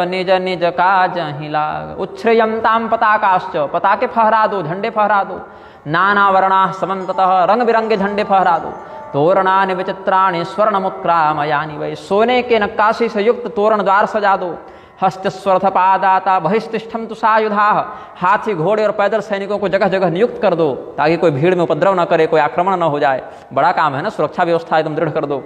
निज निज काज ही लाग। उच्छ्रियंताम पताकाश्च, पताके फहरा दो, झंडे फहरा दो। नाना वर्णा समन्ततः, रंग बिरंगे झंडे फहरा दो। तोरणानि विचित्राणि स्वर्णमुत्क्रामयानि वै, सोने के नक्काशी से युक्त तोरण द्वार सजा दो। हस्तस्वर्थ पादाता बहिस्तिष्ठन्तु सायुधाः, हाथी घोड़े और पैदल सैनिकों को जगह जगह नियुक्त कर दो ताकि कोई भीड़ में उपद्रव न करे, कोई आक्रमण न हो जाए। बड़ा काम है ना, सुरक्षा व्यवस्था एकदम दृढ़ कर दो।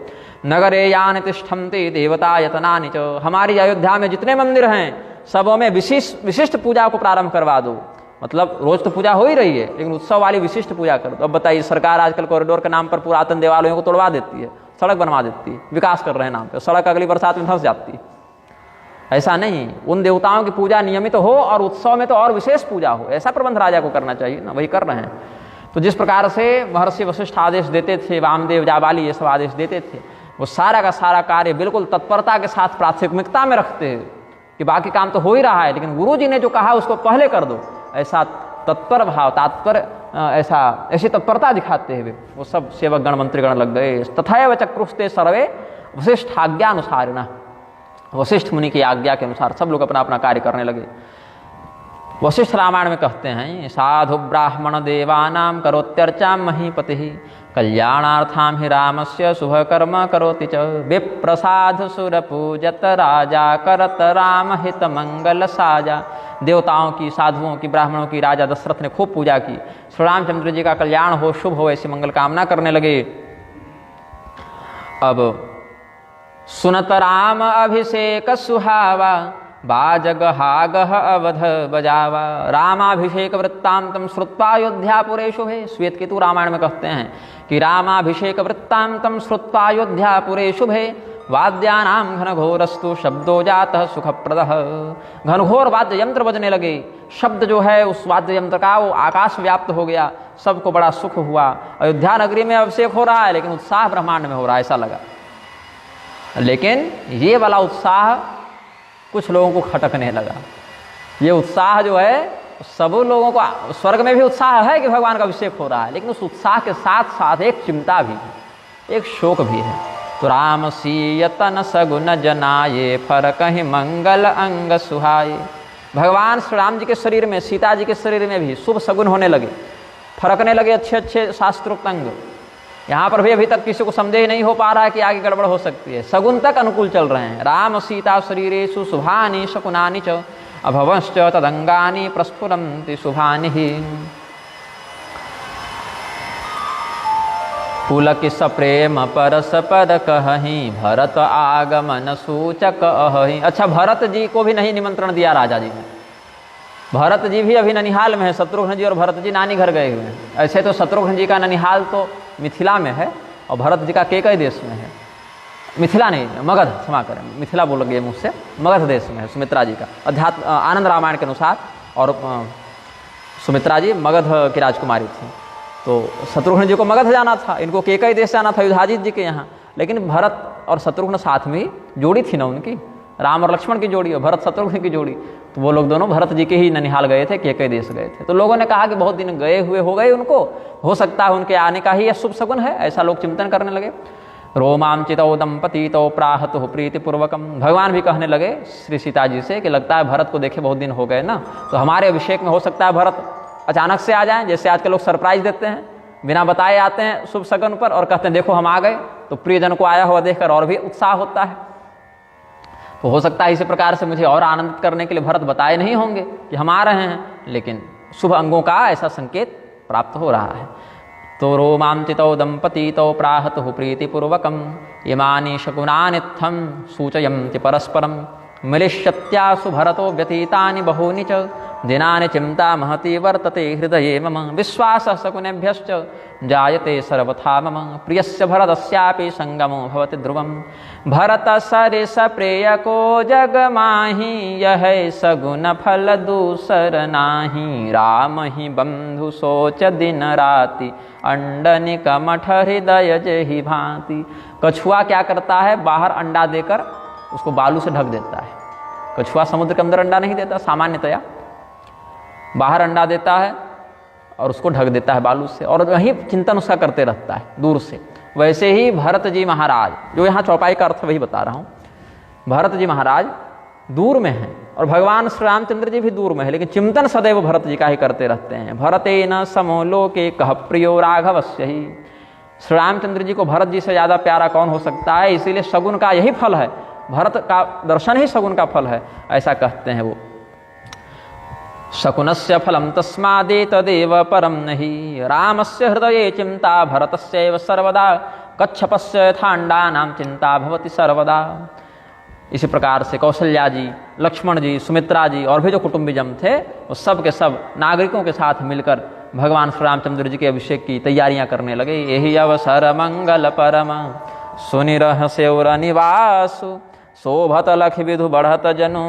नगरे यानि तिष्ठन्ति देवतायतनानि च, हमारी अयोध्या में जितने मंदिर हैं सबों में विशिष्ट पूजा को प्रारंभ करवा दो। मतलब रोज तो पूजा हो ही रही है, लेकिन उत्सव वाली विशिष्ट पूजा कर दो। अब बताइए, सरकार आजकल कॉरिडोर के नाम पर पुरातन देवालयों को तोड़वा देती है, सड़क बनवा देती है, विकास कर रहे हैं नाम पे, सड़क अगली बरसात में धंस जाती है। ऐसा नहीं, उन देवताओं की पूजा नियमित हो और उत्सव में तो और विशेष पूजा हो, ऐसा प्रबंध राजा को करना चाहिए ना, वही कर रहे हैं। तो जिस प्रकार से महर्षि वशिष्ठ आदेश देते थे, वामदेव जाबाली ये सब आदेश देते थे, वो सारा का सारा कार्य बिल्कुल तत्परता के साथ प्राथमिकता में रखते हैं कि बाकी काम तो हो ही रहा है, लेकिन गुरु जी ने जो कहा उसको पहले कर दो, ऐसा तत्पर भाव, ऐसी तत्परता दिखाते हुए वो सब सेवक गण मंत्रीगण लग गए। तथैव चक्रुस्ते सर्वे वशिष्ठाज्ञानुसारिणः, वशिष्ठ मुनि की आज्ञा के अनुसार सब लोग अपना अपना कार्य करने लगे। वशिष्ठ रामायण में कहते हैं, साधु ब्राह्मण देवानां करोत्यर्चां महीपतिः कल्याणार्थां हि रामस्य शुभ कर्म करोति च। विप्रसाधु सुर पूजत राजा करत राम हित मंगल साजा। देवताओं की, साधुओं की, ब्राह्मणों की राजा दशरथ ने खूब पूजा की। श्री रामचंद्र जी का कल्याण हो, शुभ हो, ऐसी मंगल कामना करने लगे। अब सुनत राम अभिषेक सुहावा बाजग हागह अवध बजावा। रामाभिषेक वृत्तांतम श्रुत्वा अयोध्यापुरे शुभे। श्वेत केतु रामायण में कहते हैं कि रामाभिषेक वृत्तांतम श्रुत्वा अयोध्यापुरे शुभे वाद्यानाम घनघोरस्तु शब्दो जातः सुखप्रदः। घनघोर वाद्य यंत्र बजने लगे, शब्द जो है उस वाद्य यंत्र का वो आकाश व्याप्त हो गया, सबको बड़ा सुख हुआ। अयोध्या नगरी में अभिषेक हो रहा है, लेकिन उत्साह ब्रह्मांड में हो रहा है, ऐसा लगा। लेकिन ये वाला उत्साह कुछ लोगों को खटकने लगा। ये उत्साह जो है सब लोगों को, स्वर्ग में भी उत्साह है कि भगवान का अभिषेक हो रहा है, लेकिन उस उत्साह के साथ साथ एक चिंता भी है, एक शोक भी है। तो राम सीय तन सगुन जनाये फर कहीं मंगल अंग सुहाये। भगवान श्री राम जी के शरीर में, सीता जी के शरीर में भी शुभ सगुन होने लगे, फरकने लगे अच्छे अच्छे शास्त्रोक्त अंग। यहाँ पर भी अभी तक किसी को संदेह नहीं हो पा रहा है कि आगे गड़बड़ हो सकती है, सगुन तक अनुकूल चल रहे हैं। राम सीता शरीरेषु शुभानि शकुनानि च अभवश्च तदंगानि प्रस्फुरन्ति शुभानि। पुलक सप्रेम परस पद कहहीं भरत आगमन सूचक अहि। अच्छा, भरत जी को भी नहीं निमंत्रण दिया राजा जी ने। भरत जी भी अभी ननिहाल में है, शत्रुघ्न जी और भरत जी नानी घर गए हुए हैं। ऐसे तो शत्रुघ्न जी का ननिहाल तो मिथिला में है और भरत जी का केकई देश में है। मिथिला नहीं, मगध, क्षमा करें, मिथिला बोल गए मुझसे, मगध देश में है सुमित्रा जी का। अध्यात्म आनंद रामायण के अनुसार, और सुमित्रा जी मगध की राजकुमारी थी, तो शत्रुघ्न जी को मगध जाना था, इनको केकई देश जाना था युधाजीत जी के यहाँ। लेकिन भरत और शत्रुघ्न साथ में जोड़ी थी ना उनकी, राम और लक्ष्मण की जोड़ी और भरत शत्रुघ्न की जोड़ी, तो वो लोग दोनों भरत जी के ही ननिहाल गए थे, केकई देश गए थे। तो लोगों ने कहा कि बहुत दिन गए हुए हो गए उनको, हो सकता है उनके आने का ही यह शुभ शगुन है, ऐसा लोग चिंतन करने लगे। रोमांचितो दंपति तो प्राहत हो प्रीतिपूर्वकम। भगवान भी कहने लगे श्री सीता जी से कि लगता है भरत को देखे बहुत दिन हो गए ना, तो हमारे अभिषेक में हो सकता है भरत अचानक से आ जाएं, जैसे आज के लोग सरप्राइज देते हैं, बिना बताए आते हैं शुभ शगुन पर और कहते हैं देखो हम आ गए, तो प्रियजन को आया हुआ देखकर और भी उत्साह होता है। तो हो सकता है इसी प्रकार से मुझे और आनंदित करने के लिए भरत बताए नहीं होंगे कि हम आ रहे हैं, लेकिन शुभ अंगों का ऐसा संकेत प्राप्त हो रहा है। तो रोमांचितो दंपति तो प्राहत हो प्रीतिपूर्वकम इमानि शकुनानित्थम सूचयन्ति परस्परम मिलिष्यत्यासु भरतो व्यतीतानि बहूनि च दिनानि चिंता महती वर्तते हृदये मम विश्वासः शकुनेभ्यश्च जायते सर्वथा मम प्रियस्य भरतस्यापि संगमो भवति ध्रुवम् भरत सरिस प्रेयको जगमाहि यह सगुन फल दूसर नाही राम ही बंधु सोच दिन राति अंडनिक मठ हृदय जेहि भांति। कछुआ क्या करता है, बाहर अंडा देकर उसको बालू से ढक देता है। कछुआ समुद्र के अंदर अंडा नहीं देता, सामान्यतया बाहर अंडा देता है और उसको ढक देता है बालू से, और वहीं चिंतन उसका करते रहता है दूर से। वैसे ही भरत जी महाराज, जो यहाँ चौपाई का अर्थ वही बता रहा हूँ, भरत जी महाराज दूर में हैं और भगवान श्री रामचंद्र जी भी दूर में है, लेकिन चिंतन सदैव भरत जी का ही करते रहते हैं। भरते न समो लोके कह प्रियो राघवस्य ही। श्री रामचंद्र जी को भरत जी से ज़्यादा प्यारा कौन हो सकता है, इसीलिए शगुन का यही फल है, भरत का दर्शन ही शगुन का फल है, ऐसा कहते हैं वो। शकुनस्य फलम तस्मादे तदेव परम नहीं रामस्य हृदये चिंता भरतस्यैव सर्वदा कच्छपस्य यथांडानां चिंता भवति सर्वदा। इसी प्रकार से कौशल्या जी, लक्ष्मण जी, सुमित्रा जी और भी जो कुटुंबीजन थे वो सब के सब नागरिकों के साथ मिलकर भगवान श्री रामचंद्र जी के अभिषेक की तैयारियां करने लगे। यही अवसर मंगल परम सुनिरह सेवर निवासु शोभत लख विधु बढ़त जनु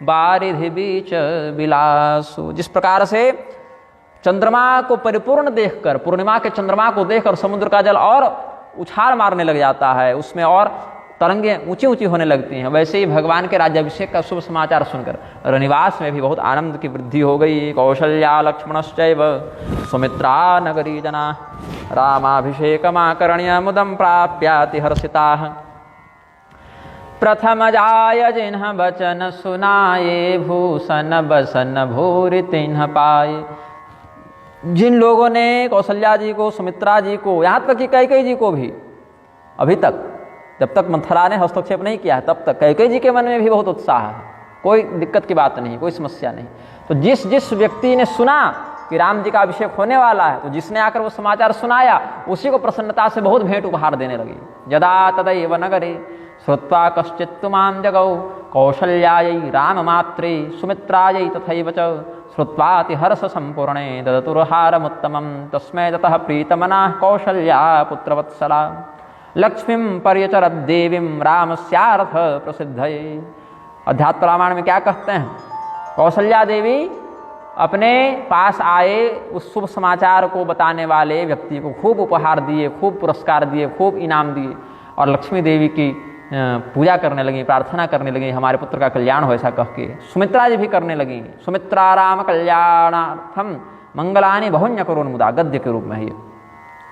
बारिधि बीच बिलासु। जिस प्रकार से चंद्रमा को परिपूर्ण देखकर, पूर्णिमा के चंद्रमा को देखकर समुद्र का जल और उछाल मारने लग जाता है, उसमें और तरंगें ऊंची ऊंची होने लगती हैं, वैसे ही भगवान के राज्याभिषेक का शुभ समाचार सुनकर रनिवास में भी बहुत आनंद की वृद्धि हो गई। कौशल्या लक्ष्मणश्चैव सुमित्रा नगरी जना रामाभिषेकमाकर्ण्य मुदं प्राप्याति हर्षिताः। प्रथम जाय जिन्ह बचन सुनाये भूषण बसन भूरि तिन्ह पाए। जिन लोगों ने कौशल्या जी को, सुमित्रा जी को, यहाँ तक कि कैकेयी जी को भी, अभी तक जब तक मथुरा ने हस्तक्षेप नहीं किया है तब तक कैकेयी जी के मन में भी बहुत उत्साह है, कोई दिक्कत की बात नहीं, कोई समस्या नहीं। तो जिस जिस व्यक्ति ने सुना कि राम जी का अभिषेक होने वाला है, तो जिसने आकर वो समाचार सुनाया उसी को प्रसन्नता से बहुत भेंट उपहार देने लगी। यदा तदैव नगरे श्रुत्वा कश्चित् मां जगौ कौशल्यायै राममात्रे सुमित्रायै तथैव च श्रुत्वाति हर्ष संपूर्णे ददतुर्हारमुत्तमं तस्मै ततः प्रीतमनाः कौशल्या पुत्रवत्सला लक्ष्मीं पर्यचरत् देवीं रामस्यार्थ प्रसिद्धये। अध्यात्म रामायण में क्या कहते हैं, कौशल्या देवी अपने पास आए उस शुभ समाचार को बताने वाले व्यक्ति को खूब उपहार दिए, खूब पुरस्कार दिए, खूब इनाम दिए, और लक्ष्मी देवी की पूजा करने लगी, प्रार्थना करने लगी, हमारे पुत्र का कल्याण हो ऐसा कह के। सुमित्रा जी भी करने लगी। सुमित्रा राम कल्याणार्थम मंगलानि बहुन्य करोन् मुदा, गद्य के रूप में है ये।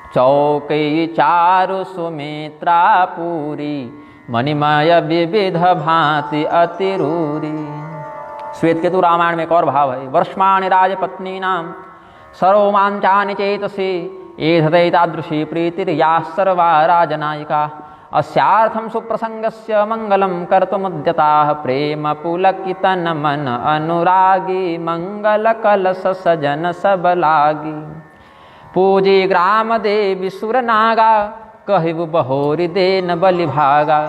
चौकई चारु सुमित्रा पूरी मणिमय विविध भांति अतिरूरी। श्वेत केतु रामायण में एक और भाव है, वर्ष्माणि राजपत्नी नाम सर्वमांचानि चेतसि एधते तादृशी प्रीतिर्या सर्वा राजनायिका अस्यार्थं सुप्रसंगस्य मंगलं कर्तुमुद्यताः प्रेम पुलकितन मन अनुरागी मंगल कलश सजन सब लागी। पूजी ग्राम देवी सुर नागा कहिबु बहोरी देन बलि भागा।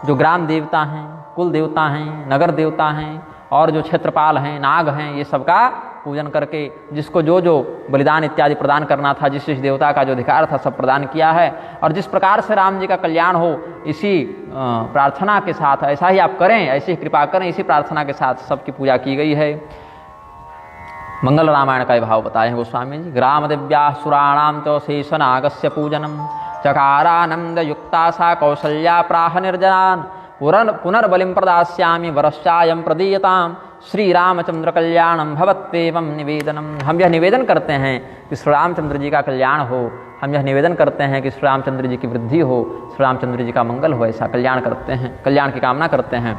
जो ग्राम देवता हैं, कुल देवता हैं, नगर देवता हैं और जो क्षेत्रपाल हैं, नाग हैं, ये सबका पूजन करके जिसको जो जो बलिदान इत्यादि प्रदान करना था, जिस जिस देवता का जो अधिकार था सब प्रदान किया है। और जिस प्रकार से राम जी का कल्याण हो इसी प्रार्थना के साथ, ऐसा ही आप करें, ऐसी कृपा करें, इसी प्रार्थना के साथ सबकी पूजा की गई है। मंगल रामायण का भाव बताए हैं गोस्वामी जी। ग्राम दिव्या सुराणाम तो शेषनागस्य पूजनम चकारानंद युक्ता सा कौशल्या प्राह निर्जनान पुनर्बलिं प्रदास्यामि वरश्चायं प्रदीयताम श्री रामचंद्र कल्याणम भवत्वेवं निवेदनम। हम यह निवेदन करते हैं कि श्री रामचंद्र जी का कल्याण हो, हम यह निवेदन करते हैं कि श्री रामचंद्र जी की वृद्धि हो, श्री रामचंद्र जी का मंगल हो, ऐसा कल्याण करते हैं, कल्याण की कामना करते हैं।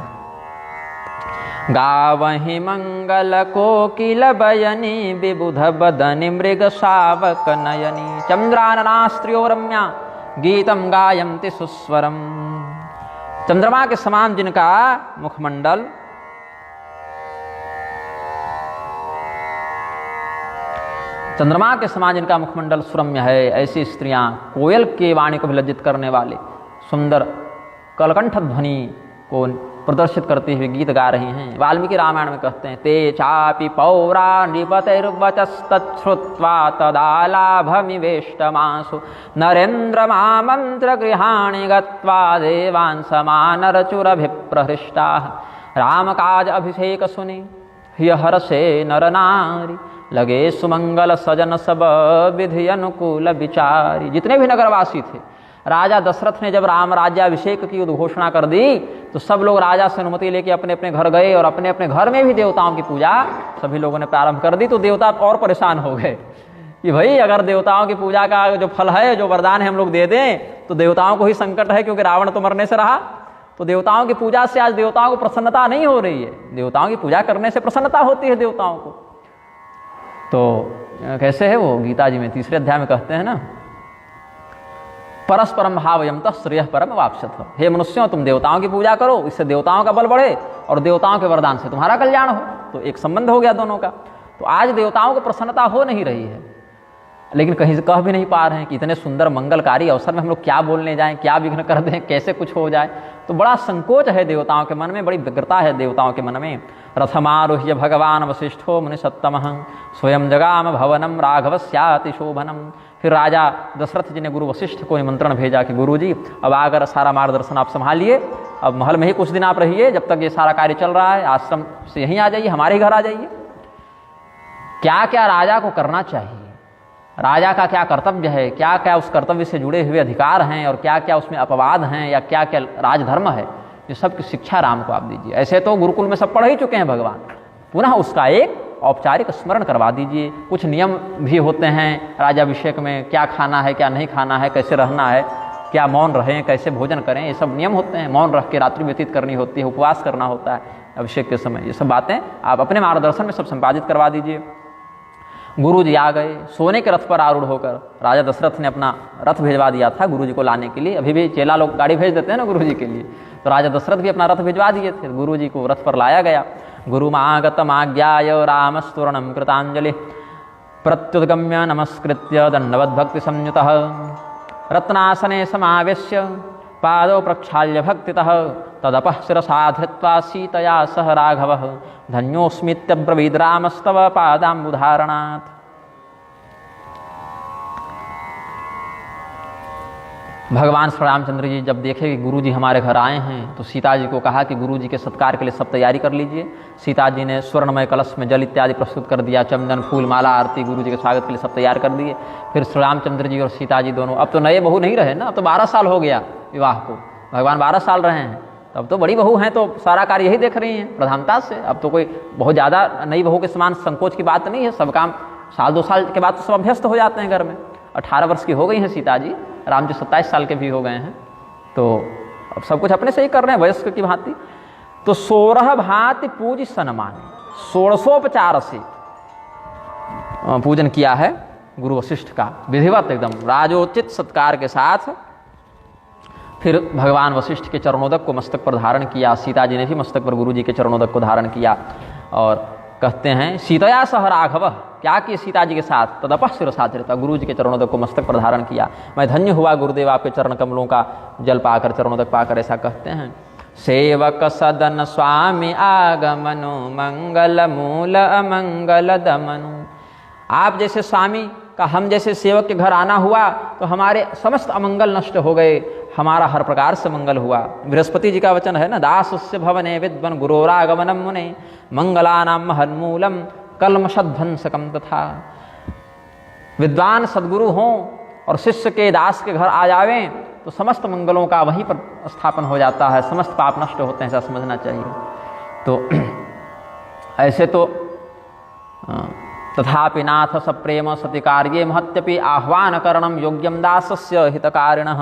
गावहि मंगल कोकिल बयनी विबुध बदनि मृग शावक नयनी चंद्रानना स्त्रियो रम्या गीतम गायन्ति सुस्वरम। चंद्रमा के समान जिनका मुखमंडल, चंद्रमा के समान जिनका मुखमंडल सुरम्य है, ऐसी स्त्रियां कोयल के वाणी को भी लज्जित करने वाले सुंदर कलकंठ ध्वनि को प्रदर्शित करते हुए गीत गा रही हैं। वाल्मीकि रामायण में कहते हैं, ते चापि पौरा नृपतिर्वचस्तच्छ्रुत्वा तदालाभमिवेष्टमासु नरेन्द्र मामंत्र गृहाणि गत्वा देवान् समानरचुरभिप्रहृष्टाः राम काज अभिषेक सुनि हर्षे नर नारी लगे सुमंगल सजन सब विधि अनुकूल विचारी। जितने भी नगरवासी थे, राजा दशरथ ने जब राम राज्याभिषेक की उद्घोषणा कर दी तो सब लोग राजा से अनुमति लेके अपने अपने घर गए और अपने अपने घर में भी देवताओं की पूजा सभी लोगों ने प्रारंभ कर दी। तो देवता और परेशान हो गए कि भाई अगर देवताओं की पूजा का जो फल है, जो वरदान है हम लोग दे दें तो देवताओं को ही संकट है, क्योंकि रावण तो मरने से रहा। तो देवताओं की पूजा से आज देवताओं को प्रसन्नता नहीं हो रही है। देवताओं की पूजा करने से प्रसन्नता होती है देवताओं को। तो कैसे है वो, गीता जी में 3 अध्याय में कहते हैं ना, परस्परम भावयन्तः श्रेयः परम वाप्स्यथ। हे मनुष्यों, तुम देवताओं की पूजा करो, इससे देवताओं का बल बढ़े और देवताओं के वरदान से तुम्हारा कल्याण हो। तो एक संबंध हो गया दोनों का। तो आज देवताओं को प्रसन्नता हो नहीं रही है, लेकिन कहीं से कह भी नहीं पा रहे हैं कि इतने सुंदर मंगलकारी अवसर में हम लोग क्या बोलने जाएं, क्या विघ्न कर दें, कैसे कुछ हो जाए। तो बड़ा संकोच है देवताओं के मन में, बड़ी व्यग्रता है देवताओं के मन में। रथमारुह्य भगवान वसिष्ठो मुनिसत्तमः स्वयं जगाम भवनम राघवस्याति शोभनम। फिर राजा दशरथ जी ने गुरु वशिष्ठ को निमंत्रण भेजा कि गुरु जी अब आकर सारा मार्गदर्शन आप संभालिए, अब महल में ही कुछ दिन आप रहिए, जब तक ये सारा कार्य चल रहा है आश्रम से यहीं आ जाइए, हमारे ही घर आ जाइए। क्या क्या राजा को करना चाहिए, राजा का क्या कर्तव्य है, क्या क्या उस कर्तव्य से जुड़े हुए अधिकार हैं और क्या क्या उसमें अपवाद हैं या क्या क्या राजधर्म है, ये सब की शिक्षा राम को आप दीजिए। ऐसे तो गुरुकुल में सब पढ़ ही चुके हैं भगवान, पुनः उसका एक औपचारिक स्मरण करवा दीजिए। कुछ नियम भी होते हैं राज्याभिषेक में, क्या खाना है क्या नहीं खाना है, कैसे रहना है, क्या मौन रहें, कैसे भोजन करें, ये सब नियम होते हैं। मौन रख के रात्रि व्यतीत करनी होती है, उपवास करना होता है अभिषेक के समय। ये सब बातें आप अपने मार्गदर्शन में सब संपादित करवा दीजिए। गुरु जी आ गए सोने के रथ पर आरूढ़ होकर। राजा दशरथ ने अपना रथ भेजवा दिया था गुरु जी को लाने के लिए। अभी भी चेला लोग गाड़ी भेज देते हैं ना गुरु जी के लिए, तो राजा दशरथ भी अपना रथ भिजवा दिए थे। गुरु जी को रथ पर लाया गया। गुरुमागतमाज्ञाय रामस्तूर्णं कृतांजलि प्रत्युद्गम्य नमस्कृत्य दंडवद्भक्ति संयुतः रत्नासने समावेश्य पादौ प्रक्षाल्य भक्तितः तदपः शिरसा धृत्वा सीतया सह राघवः धन्योऽस्मीत्यब्रवीद् रामस्तव पादाम्बुधारणात्। भगवान श्री रामचंद्र जी जब देखे कि गुरु जी हमारे घर आए हैं तो सीता जी को कहा कि गुरु जी के सत्कार के लिए सब तैयारी कर लीजिए। सीता जी ने स्वर्णमय कलश में जल इत्यादि प्रस्तुत कर दिया, चंदन फूल माला आरती गुरु जी के स्वागत के लिए सब तैयार कर दिए। फिर श्री रामचंद्र जी और सीता जी दोनों, अब तो नए बहू नहीं रहे ना, अब तो 12 साल हो गया विवाह को, भगवान 12 साल रहे हैं, तब तो बड़ी बहू हैं तो सारा कार्य यही देख रही हैं प्रधानता से। अब तो कोई बहुत ज़्यादा नई बहू के समान संकोच की बात नहीं है, सब काम साल 2 साल के बाद तो सब अभ्यस्त हो जाते हैं घर में। 18 वर्ष की हो गई हैं सीता जी, राम जी 27 साल के भी हो गए हैं, तो अब सब कुछ अपने से ही कर रहे हैं वयस्क की भांति। तो 16 भांति पूज सन्मान 16उपचार से पूजन किया है गुरु वशिष्ठ का, विधिवत एकदम राजोचित सत्कार के साथ। फिर भगवान वशिष्ठ के चरणोदक को मस्तक पर धारण किया, सीता जी ने भी मस्तक पर गुरु जी के चरणोदक को धारण किया। और कहते हैं सीतया सह राघव, क्या किए सीता जी के साथ, तदपः शिरसा धृत्वा गुरु जी के चरणोदक को मस्तक पर धारण किया। मैं धन्य हुआ गुरुदेव आपके चरण कमलों का जल पाकर, चरणोदक पाकर, ऐसा कहते हैं। सेवक सदन स्वामी आगमनु मंगल मूल अमंगल दमनु। आप जैसे स्वामी का हम जैसे सेवक के घर आना हुआ तो हमारे समस्त अमंगल नष्ट हो गए, हमारा हर प्रकार से मंगल हुआ। बृहस्पति जी का वचन है ना, दासस्य भवने विद्वन गुरोरागमनम मुने मंगलानाम महन्मूलम कल्मषध्वंसकम तथा। विद्वान सद्गुरु हों और शिष्य के दास के घर आ जावें तो समस्त मंगलों का वहीं पर स्थापन हो जाता है, समस्त पाप नष्ट होते हैं, ऐसा समझना चाहिए। तो ऐसे तो तथापि नाथ सप्रेम सतिकार्ये महत्यपि आह्वान करणम योग्यम दासस्य हितकारिणः।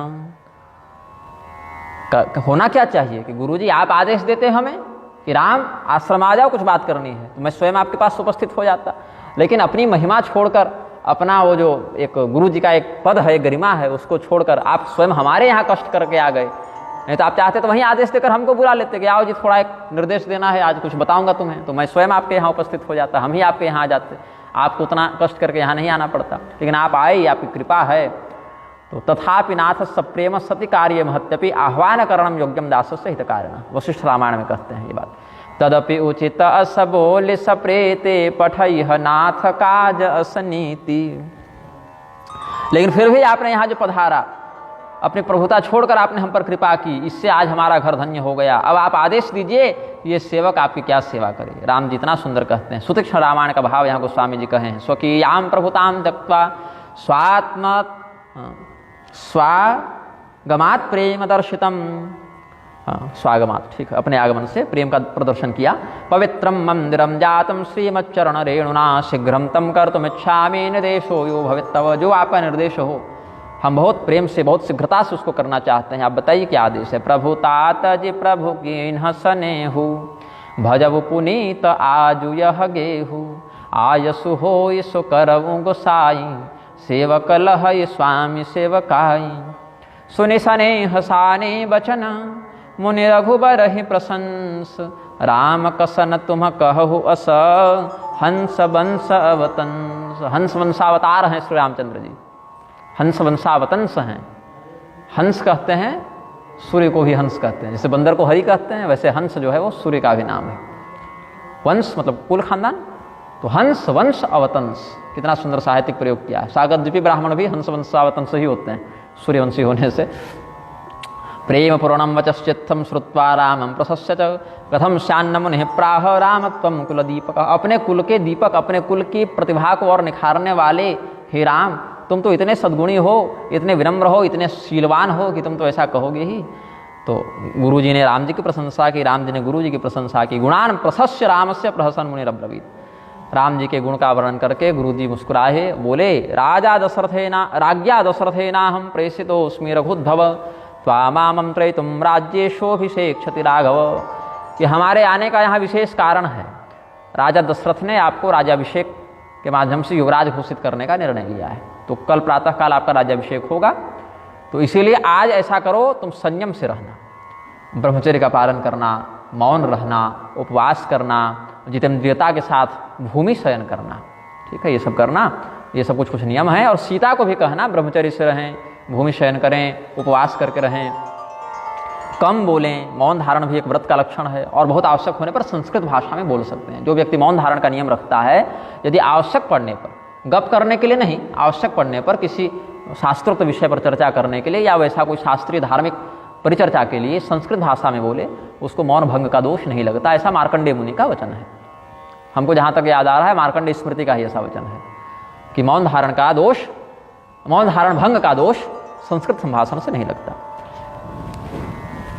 होना क्या चाहिए कि गुरुजी आप आदेश देते हमें कि राम आश्रम आ जाओ, कुछ बात करनी है, तो मैं स्वयं आपके पास उपस्थित हो जाता। लेकिन अपनी महिमा छोड़कर, अपना वो जो एक गुरु जी का एक पद है, गरिमा है, उसको छोड़कर आप स्वयं हमारे यहाँ कष्ट करके आ गए। नहीं तो आप चाहते तो वहीं आदेश देकर हमको बुला लेते कि आओ जी थोड़ा एक निर्देश देना है, आज कुछ बताऊंगा तुम्हें, तो मैं स्वयं आपके यहाँ उपस्थित हो जाता, हम ही आपके यहाँ आ जाते, आपको उतना कष्ट करके यहाँ नहीं आना पड़ता। लेकिन आप आए, आपकी कृपा है। तो तथापि नाथ सप्रेम सति कार्य महत्यपि आह्वान करणम योग्यम दासस्य हित कारण, वशिष्ठ रामायण में कहते हैं ये बात। तदपि उचित अस बोल सप्रेते पठैह नाथ काज असनीति। लेकिन फिर भी आपने यहाँ जो पधारा, अपनी प्रभुता छोड़कर आपने हम पर कृपा की, इससे आज हमारा घर धन्य हो गया। अब आप आदेश दीजिए ये सेवक आपकी क्या सेवा करे। राम जी इतना सुंदर कहते हैं। सुतीक्ष्ण रामायण का भाव यहाँ गोस्वामी जी कहे हैं। स्वकीयाम प्रभुताम त्यक्त्वा स्वागमात् प्रेम दर्शितम, स्वागमात् ठीक है, अपने आगमन से प्रेम का प्रदर्शन किया। पवित्रम मंदिरम जातम श्रीमच्चरण रेणुना शीघ्रम तम कर्तुमिच्छामि निर्देशो यो भवितव। जो आपका निर्देश हो हम बहुत प्रेम से बहुत शीघ्रता से उसको करना चाहते हैं। आप बताइए क्या आदेश है। प्रभु तात जी प्रभु की हसनेहु भजबु पुनीत आजु यह गेहु आयसु हो सो करऊ गोसाई सेवक लहय स्वामी सेवकाई। सुनि सने हसाने बचन मुनि रघुबर ही प्रशंस राम कसन तुम कहु अस हंस वंश अवतंस। हंस वंशावतार हैं श्री रामचंद्र जी, हंस वंशावतंस हैं। हंस कहते हैं, सूर्य को भी हंस कहते हैं। जैसे बंदर को हरि कहते हैं, वैसे हंस जो है वो सूर्य का भी नाम है। वंश मतलब कुल खानदान, तो हंस वंश अवतंस, कितना सुंदर साहित्यिक प्रयोग किया है। सागरद्वीपी ब्राह्मण भी हंस वंशावतंस ही होते हैं सूर्यवंशी होने से। प्रेम पूर्णम वचश्चित्तम श्रुत्वा रामम प्रशस्य च कथम श्यान्न मुनि प्राह राम त्वम कुल दीपक। अपने कुल के दीपक, अपने कुल की प्रतिभा को और निखारने वाले हे राम, तुम तो इतने सद्गुणी हो, इतने विनम्र हो, इतने शीलवान हो कि तुम तो ऐसा कहोगे ही। तो गुरु जी ने राम जी की प्रशंसा की, राम जी ने गुरु जी की प्रशंसा की। गुणान प्रशस्य रामस्य प्रहसन मुनि रब्रवीत। राम जी के गुण का वर्णन करके गुरु जी मुस्कुराए, बोले राज्ञा दशरथेना हम प्रेषितोऽस्मि रघुद्भव त्वामामंत्रयितुं राज्येशोऽभिषेक्षति राघव। कि हमारे आने का यहाँ विशेष कारण है। राजा दशरथ ने आपको राज्याभिषेक के माध्यम से युवराज घोषित करने का निर्णय लिया है। तो कल प्रातःकाल आपका राज्याभिषेक होगा, तो इसीलिए आज ऐसा करो, तुम संयम से रहना, ब्रह्मचर्य का पालन करना, मौन रहना, उपवास करना, जितेंद्रियता के साथ भूमि शयन करना। ठीक है, ये सब करना, ये सब कुछ नियम है। और सीता को भी कहना ब्रह्मचर्य से रहें, भूमि शयन करें, उपवास करके रहें, कम बोलें। मौन धारण भी एक व्रत का लक्षण है। और बहुत आवश्यक होने पर संस्कृत भाषा में बोल सकते हैं। जो व्यक्ति मौन धारण का नियम रखता है, यदि आवश्यक पड़ने पर, गप करने के लिए नहीं, आवश्यक पड़ने पर किसी शास्त्रोक्त विषय पर चर्चा करने के लिए या वैसा कोई शास्त्रीय धार्मिक परिचर्चा के लिए संस्कृत भाषा में बोले, उसको मौन भंग का दोष नहीं लगता। ऐसा मार्कंडेय मुनि का वचन है। हमको जहाँ तक याद आ रहा है, मार्कंडेय स्मृति का ही ऐसा वचन है कि मौन धारण भंग का दोष संस्कृत संभाषण से नहीं लगता।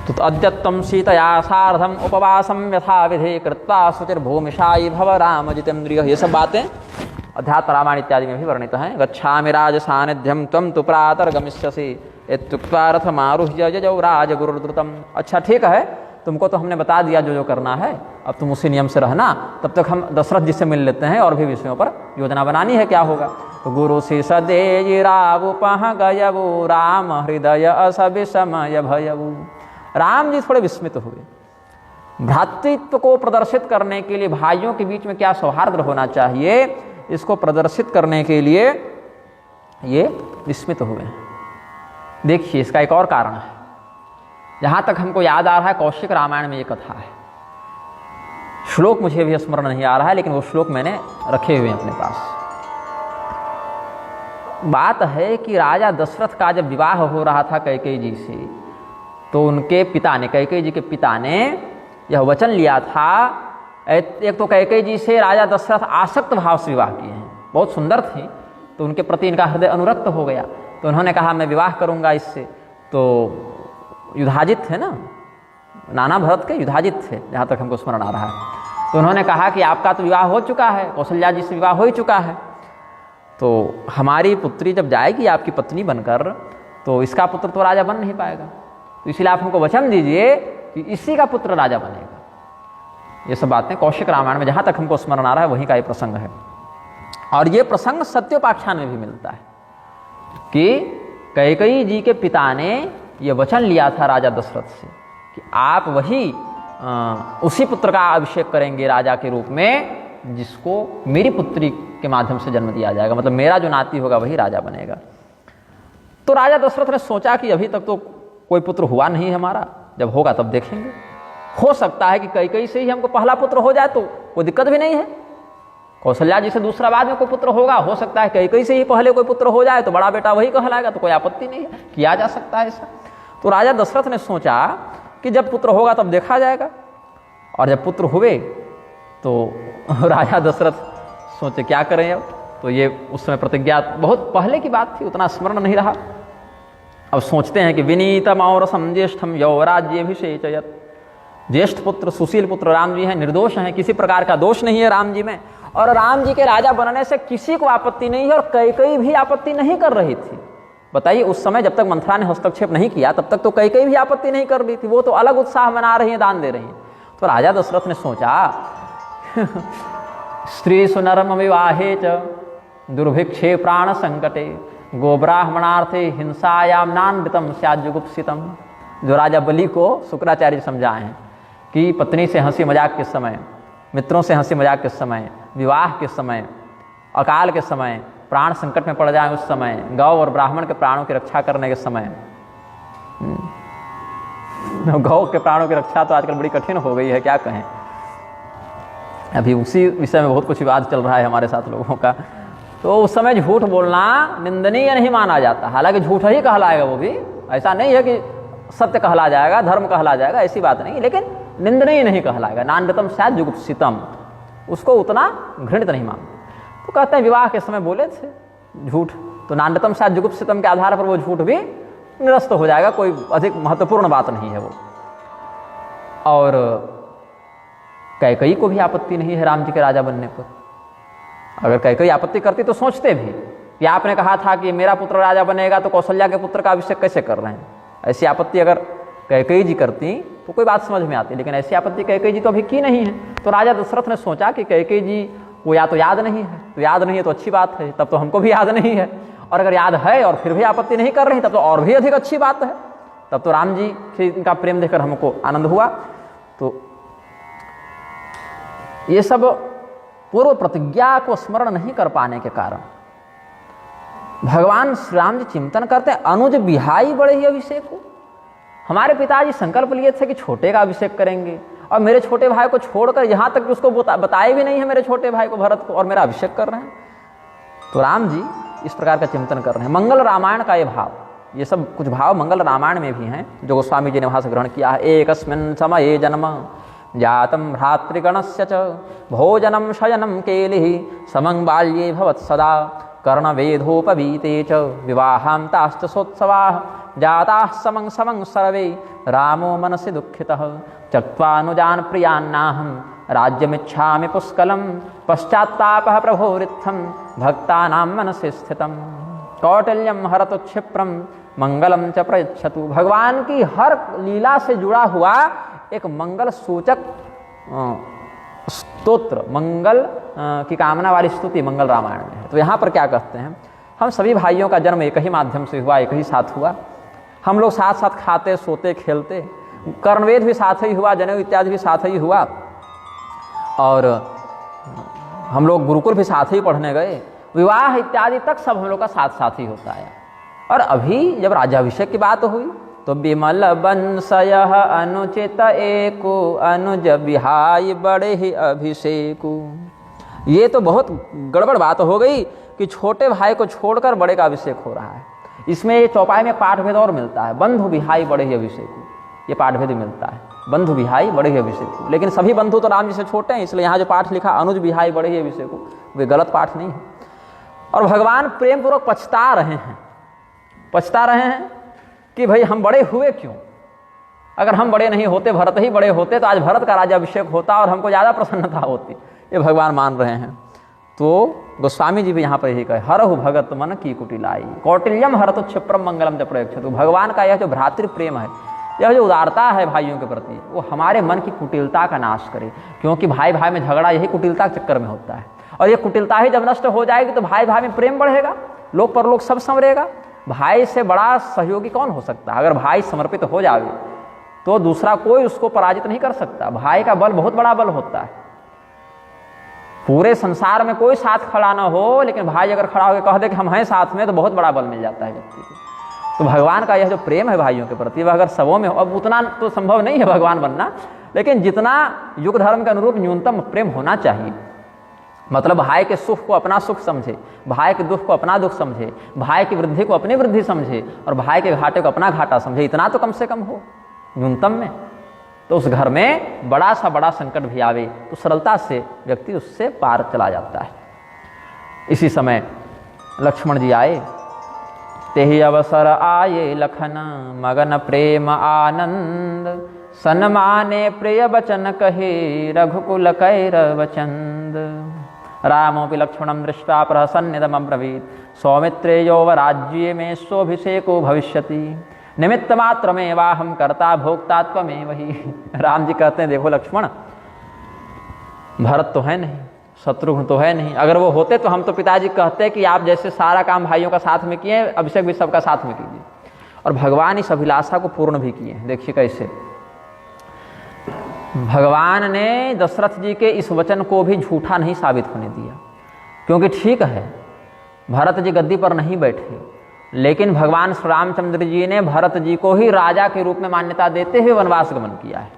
तो अद्यत्तम सीतया सार्धम उपवासम यथा विधि कृत्वा शुचिर्भूमिशायी भव राम जितेन्द्रिय। ये सब बातें अध्यात्म रामायण इत्यादि में भी वर्णित हैं। गच्छामि राज सानिध्यम त्वं तु प्रातर्गमिष्यसि इत्युक्त्वा रथमारुह्य जजौ राजगुरुर्द्रुतम। अच्छा ठीक है, तुमको तो हमने बता दिया जो जो करना है, अब तुम उसी नियम से रहना। तब तक हम दशरथ जी से मिल लेते हैं और भी विषयों पर योजना बनानी है, क्या होगा। तो गुरु से सदे रावु पह गयवु राम हृदय अस विषमय भयवु। राम जी थोड़े विस्मित हुए। भ्रातृत्व को प्रदर्शित करने के लिए भाइयों के बीच में क्या सौहार्द होना चाहिए, इसको प्रदर्शित करने के लिए ये विस्मित हुए हैं। देखिए इसका एक और कारण है। जहाँ तक हमको याद आ रहा है, कौशिक रामायण में ये कथा है। श्लोक मुझे भी स्मरण नहीं आ रहा है, लेकिन वो श्लोक मैंने रखे हुए हैं अपने पास। बात है कि राजा दशरथ का जब विवाह हो रहा था कैकेयी जी से, तो उनके पिता ने, कैकेयी जी के पिता ने यह वचन लिया था। एक तो कैकेयी जी से राजा दशरथ आसक्त भाव से विवाह किए हैं, बहुत सुंदर थी, तो उनके प्रति इनका हृदय अनुरक्त हो गया। तो उन्होंने कहा मैं विवाह करूंगा इससे। तो युधाजित थे ना, नाना भरत के युधाजित थे, जहाँ तक हमको स्मरण आ रहा है। तो उन्होंने कहा कि आपका तो विवाह हो चुका है, कौशल्या जी से विवाह हो ही चुका है, तो हमारी पुत्री जब जाएगी आपकी पत्नी बनकर, तो इसका पुत्र तो राजा बन नहीं पाएगा। तो इसलिए आप हमको वचन दीजिए कि इसी का पुत्र राजा बनेगा। ये सब बातें कौशिक रामायण में जहाँ तक हमको स्मरण आ रहा है वहीं का ये प्रसंग है। और ये प्रसंग सत्योपाख्यान में भी मिलता है कि कैकेयी जी के पिता ने ये वचन लिया था राजा दशरथ से कि आप वही उसी पुत्र का अभिषेक करेंगे राजा के रूप में जिसको मेरी पुत्री के माध्यम से जन्म दिया जाएगा, मतलब मेरा जो नाती होगा वही राजा बनेगा। तो राजा दशरथ ने सोचा कि अभी तक तो कोई पुत्र हुआ नहीं है हमारा, जब होगा तब देखेंगे। हो सकता है कि कैकेयी से ही हमको पहला पुत्र हो जाए तो कोई दिक्कत भी नहीं है। कौशल्या जी से दूसरा बाद में कोई पुत्र होगा, हो सकता है कैकेयी से ही पहले कोई पुत्र हो जाए तो बड़ा बेटा वही कहलाएगा, तो कोई आपत्ति नहीं है, किया जा सकता है ऐसा। तो राजा दशरथ ने सोचा कि जब पुत्र होगा तब देखा जाएगा। और जब पुत्र हुए तो राजा दशरथ सोचे क्या करें अब, तो ये उस समय प्रतिज्ञा बहुत पहले की बात थी, उतना स्मरण नहीं रहा। अब सोचते हैं कि विनीतम और समज्येष्ठम यौराज्यभिषेचयत्, ज्येष्ठ पुत्र सुशील पुत्र राम जी हैं, निर्दोष हैं, किसी प्रकार का दोष नहीं है राम जी में, और राम जी के राजा बनने से किसी को आपत्ति नहीं है, और कैकेयी भी आपत्ति नहीं कर रही थी। बताइए उस समय जब तक मंथरा ने हस्तक्षेप नहीं किया तब तक तो कैकेयी भी आपत्ति नहीं कर रही थी, वो तो अलग उत्साह मना रही हैं, दान दे रही हैं। तो राजा दशरथ ने सोचा स्त्री सुनरम विवाहे च दुर्भिक्षे प्राण संकटे गोब्राह्मणार्थे हिंसायाम नानृतम स्याजुगुप्सितम। जो राजा बलि को शुक्राचार्य समझाए हैं कि पत्नी से हंसी मजाक के समय, मित्रों से हंसी मजाक के समय, विवाह के समय, अकाल के समय, प्राण संकट में पड़ जाए उस समय, गौ और ब्राह्मण के प्राणों की रक्षा करने के समय। गौ के प्राणों की रक्षा तो आजकल बड़ी कठिन हो गई है, क्या कहें। अभी उसी विषय में बहुत कुछ विवाद चल रहा है हमारे साथ लोगों का। तो उस समय झूठ बोलना निंदनीय नहीं माना जाता, हालांकि झूठ ही कहलाएगा, वो भी ऐसा नहीं है कि सत्य कहला जाएगा, धर्म कहला जाएगा, ऐसी बात नहीं, लेकिन निंदनीय नहीं कहलाएगा। नानृतम स्यात् जुगुप्सितम, उसको उतना घृणित नहीं मानते। तो कहते हैं विवाह के समय बोले थे झूठ, तो नानृतम स्यात् जुगुप्सितम के आधार पर वो झूठ भी निरस्त हो जाएगा, कोई अधिक महत्वपूर्ण बात नहीं है वो। और कैकेयी को भी आपत्ति नहीं है राम जी के राजा बनने पर। अगर कैकेयी आपत्ति करती तो सोचते भी कि आपने कहा था कि मेरा पुत्र राजा बनेगा तो कौशल्या के पुत्र का अभिषेक कैसे कर रहे हैं। ऐसी आपत्ति अगर कैकेयी जी करती तो कोई बात समझ में आती, लेकिन ऐसी आपत्ति कैकेयी जी तो अभी की नहीं है। तो राजा दशरथ ने सोचा कि कैकेयी जी को या तो याद नहीं है, तो याद नहीं है तो अच्छी बात है, तब तो हमको भी याद नहीं है, और अगर याद है और फिर भी आपत्ति नहीं कर रही तब तो और भी अधिक अच्छी बात है, तब तो राम जी से इनका प्रेम देखकर हमको आनंद हुआ। तो ये सब पूर्व प्रतिज्ञा को स्मरण नहीं कर पाने के कारण भगवान श्री राम जी चिंतन करते हैं अनुज बिहाई बड़े ही अभिषेक को। हमारे पिताजी संकल्प लिए थे कि छोटे का अभिषेक करेंगे, और मेरे छोटे भाई को छोड़कर यहाँ तक कि उसको बताए भी नहीं है मेरे छोटे भाई को भरत को, और मेरा अभिषेक कर रहे हैं। तो राम जी इस प्रकार का चिंतन कर रहे हैं। मंगल रामायण का ये भाव, ये सब कुछ भाव मंगल रामायण में भी हैं जो गोस्वामी जी ने वहाँ से ग्रहण किया है। एकस्मिन् समये जन्म जातम भ्रातृगणस्य च भोजनम शयनम केलिः समं बाल्ये भवत्सदा कर्णवेधोपवीते च विवाहान्ताश्च सोत्सवाः जाताः समं समं सर्वे रामो मनसि दुःखितः त्यक्त्वानुजान् प्रियान्नाहं राज्यमिच्छामि पुष्कलं पश्चात्तापः प्रभोरित्थं भक्तानां मनसि स्थितं कौटिल्यं हरतु क्षिप्रं मंगलम च प्रयच्छतु। भगवान की हर लीला से जुड़ा हुआ एक मंगल सूचक स्तोत्र, मंगल की कामना वाली स्तुति मंगल रामायण में है। तो यहाँ पर क्या कहते हैं, हम सभी भाइयों का जन्म एक ही माध्यम से हुआ, एक ही साथ हुआ। हम लोग साथ साथ खाते सोते खेलते, कर्णवेद भी साथ ही हुआ, जनेऊ इत्यादि भी साथ ही हुआ, और हम लोग गुरुकुल भी साथ ही पढ़ने गए, विवाह इत्यादि तक सब हम लोग का साथ साथ ही होता है। और अभी जब राज्याभिषेक की बात हुई तो विमल बंसयः अनुचित एको अनुज बिहाई बड़े ही अभिषेकु। ये तो बहुत गड़बड़ बात हो गई कि छोटे भाई को छोड़कर बड़े का अभिषेक हो रहा है। इसमें ये चौपाई में पाठभेद और मिलता है, बंधु बिहाई बड़े ही अभिषेकु, ये पाठभेद मिलता है, बंधु बिहाई बड़े ही अभिषेकु। लेकिन सभी बंधु तो राम जी से छोटे हैं, इसलिए यहाँ जो पाठ लिखा अनुज बिहाई बड़े ही अभिषेकु, वे गलत पाठ नहीं है। और भगवान प्रेम पूर्वक पछता रहे हैं कि भाई हम बड़े हुए क्यों। अगर हम बड़े नहीं होते, भरत ही बड़े होते, तो आज भरत का राज्याभिषेक होता और हमको ज़्यादा प्रसन्नता होती, ये भगवान मान रहे हैं। तो गोस्वामी जी भी यहाँ पर यही कहे, हरहु भगत मन की कुटिलाई कौटिल्यम हरतु क्षिप्रम मंगलम च प्रयच्छतु। भगवान का यह जो भ्रातृ प्रेम है, यह जो उदारता है भाइयों के प्रति, वो हमारे मन की कुटिलता का नाश करे, क्योंकि भाई भाई में झगड़ा यही कुटिलता के चक्कर में होता है। और ये कुटिलता ही जब नष्ट हो जाएगी तो भाई भाई में प्रेम बढ़ेगा, लोग पर लोग सब संवरेगा। भाई से बड़ा सहयोगी कौन हो सकता है। अगर भाई समर्पित हो जाए तो दूसरा कोई उसको पराजित नहीं कर सकता। भाई का बल बहुत बड़ा बल होता है। पूरे संसार में कोई साथ खड़ा ना हो, लेकिन भाई अगर खड़ा होकर कह दे कि हम हैं साथ में, तो बहुत बड़ा बल मिल जाता है व्यक्ति को। तो भगवान का यह जो प्रेम है भाइयों के प्रति, वह अगर सबों में हो, अब उतना तो संभव नहीं है भगवान बनना, लेकिन जितना युग धर्म के अनुरूप न्यूनतम प्रेम होना चाहिए, मतलब भाई के सुख को अपना सुख समझे, भाई के दुख को अपना दुख समझे, भाई की वृद्धि को अपनी वृद्धि समझे और भाई के घाटे को अपना घाटा समझे, इतना तो कम से कम हो न्यूनतम में। तो उस घर में बड़ा सा बड़ा संकट भी आवे तो सरलता से व्यक्ति उससे पार चला जाता है। इसी समय लक्ष्मण जी आए, तेहि अवसर आये लखन मगन प्रेम आनंद, सन्माने प्रिय बचन कहे रघुकुल कैरवचंद। रामोपि लक्ष्मणं दृष्ट्वा प्रसन्निदमब्रवीत्, सौमित्रेयोव राज्ये में स्वभिषेको भविष्यति, निमित्त मात्र में वाहम करता भोक्ता त्वमेव ही। राम जी कहते हैं देखो लक्ष्मण, भरत तो है नहीं, शत्रुघ्न तो है नहीं, अगर वो होते तो हम तो पिताजी कहते कि आप जैसे सारा काम भाइयों का साथ में किए, अभिषेक भी सबका साथ में कीजिए। और भगवान इस अभिलाषा को पूर्ण भी किए। देखिए कैसे भगवान ने दशरथ जी के इस वचन को भी झूठा नहीं साबित होने दिया, क्योंकि ठीक है भरत जी गद्दी पर नहीं बैठे, लेकिन भगवान श्री रामचंद्र जी ने भरत जी को ही राजा के रूप में मान्यता देते हुए वनवास गमन किया है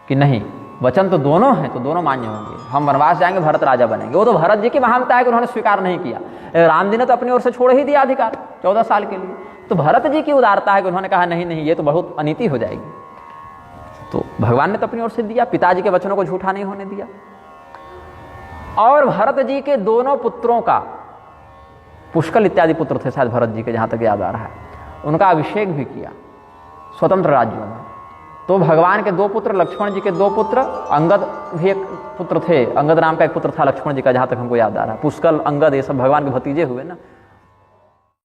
कि नहीं, वचन तो दोनों हैं तो दोनों मान्य होंगे, हम वनवास जाएंगे भरत राजा बनेंगे। वो तो भरत जी की महानता है कि उन्होंने स्वीकार नहीं किया। राम जी ने तो अपनी ओर से छोड़ ही दिया अधिकार 14 साल के लिए, तो भरत जी की उदारता है कि उन्होंने कहा नहीं नहीं ये तो बहुत अनीति हो जाएगी। तो भगवान ने तो अपनी ओर से दिया, पिताजी के वचनों को झूठा नहीं होने दिया। और भरत जी के दोनों पुत्रों का, पुष्कल इत्यादि पुत्र थे शायद भरत जी के, जहाँ तक याद आ रहा है, उनका अभिषेक भी किया स्वतंत्र राज्यों में। तो भगवान के 2 पुत्र, लक्ष्मण जी के 2 पुत्र, अंगद भी एक पुत्र थे, अंगद नाम का एक पुत्र था लक्ष्मण जी का, जहाँ तक हमको याद आ रहा है। पुष्कल, अंगद, ये सब भगवान के भतीजे हुए ना।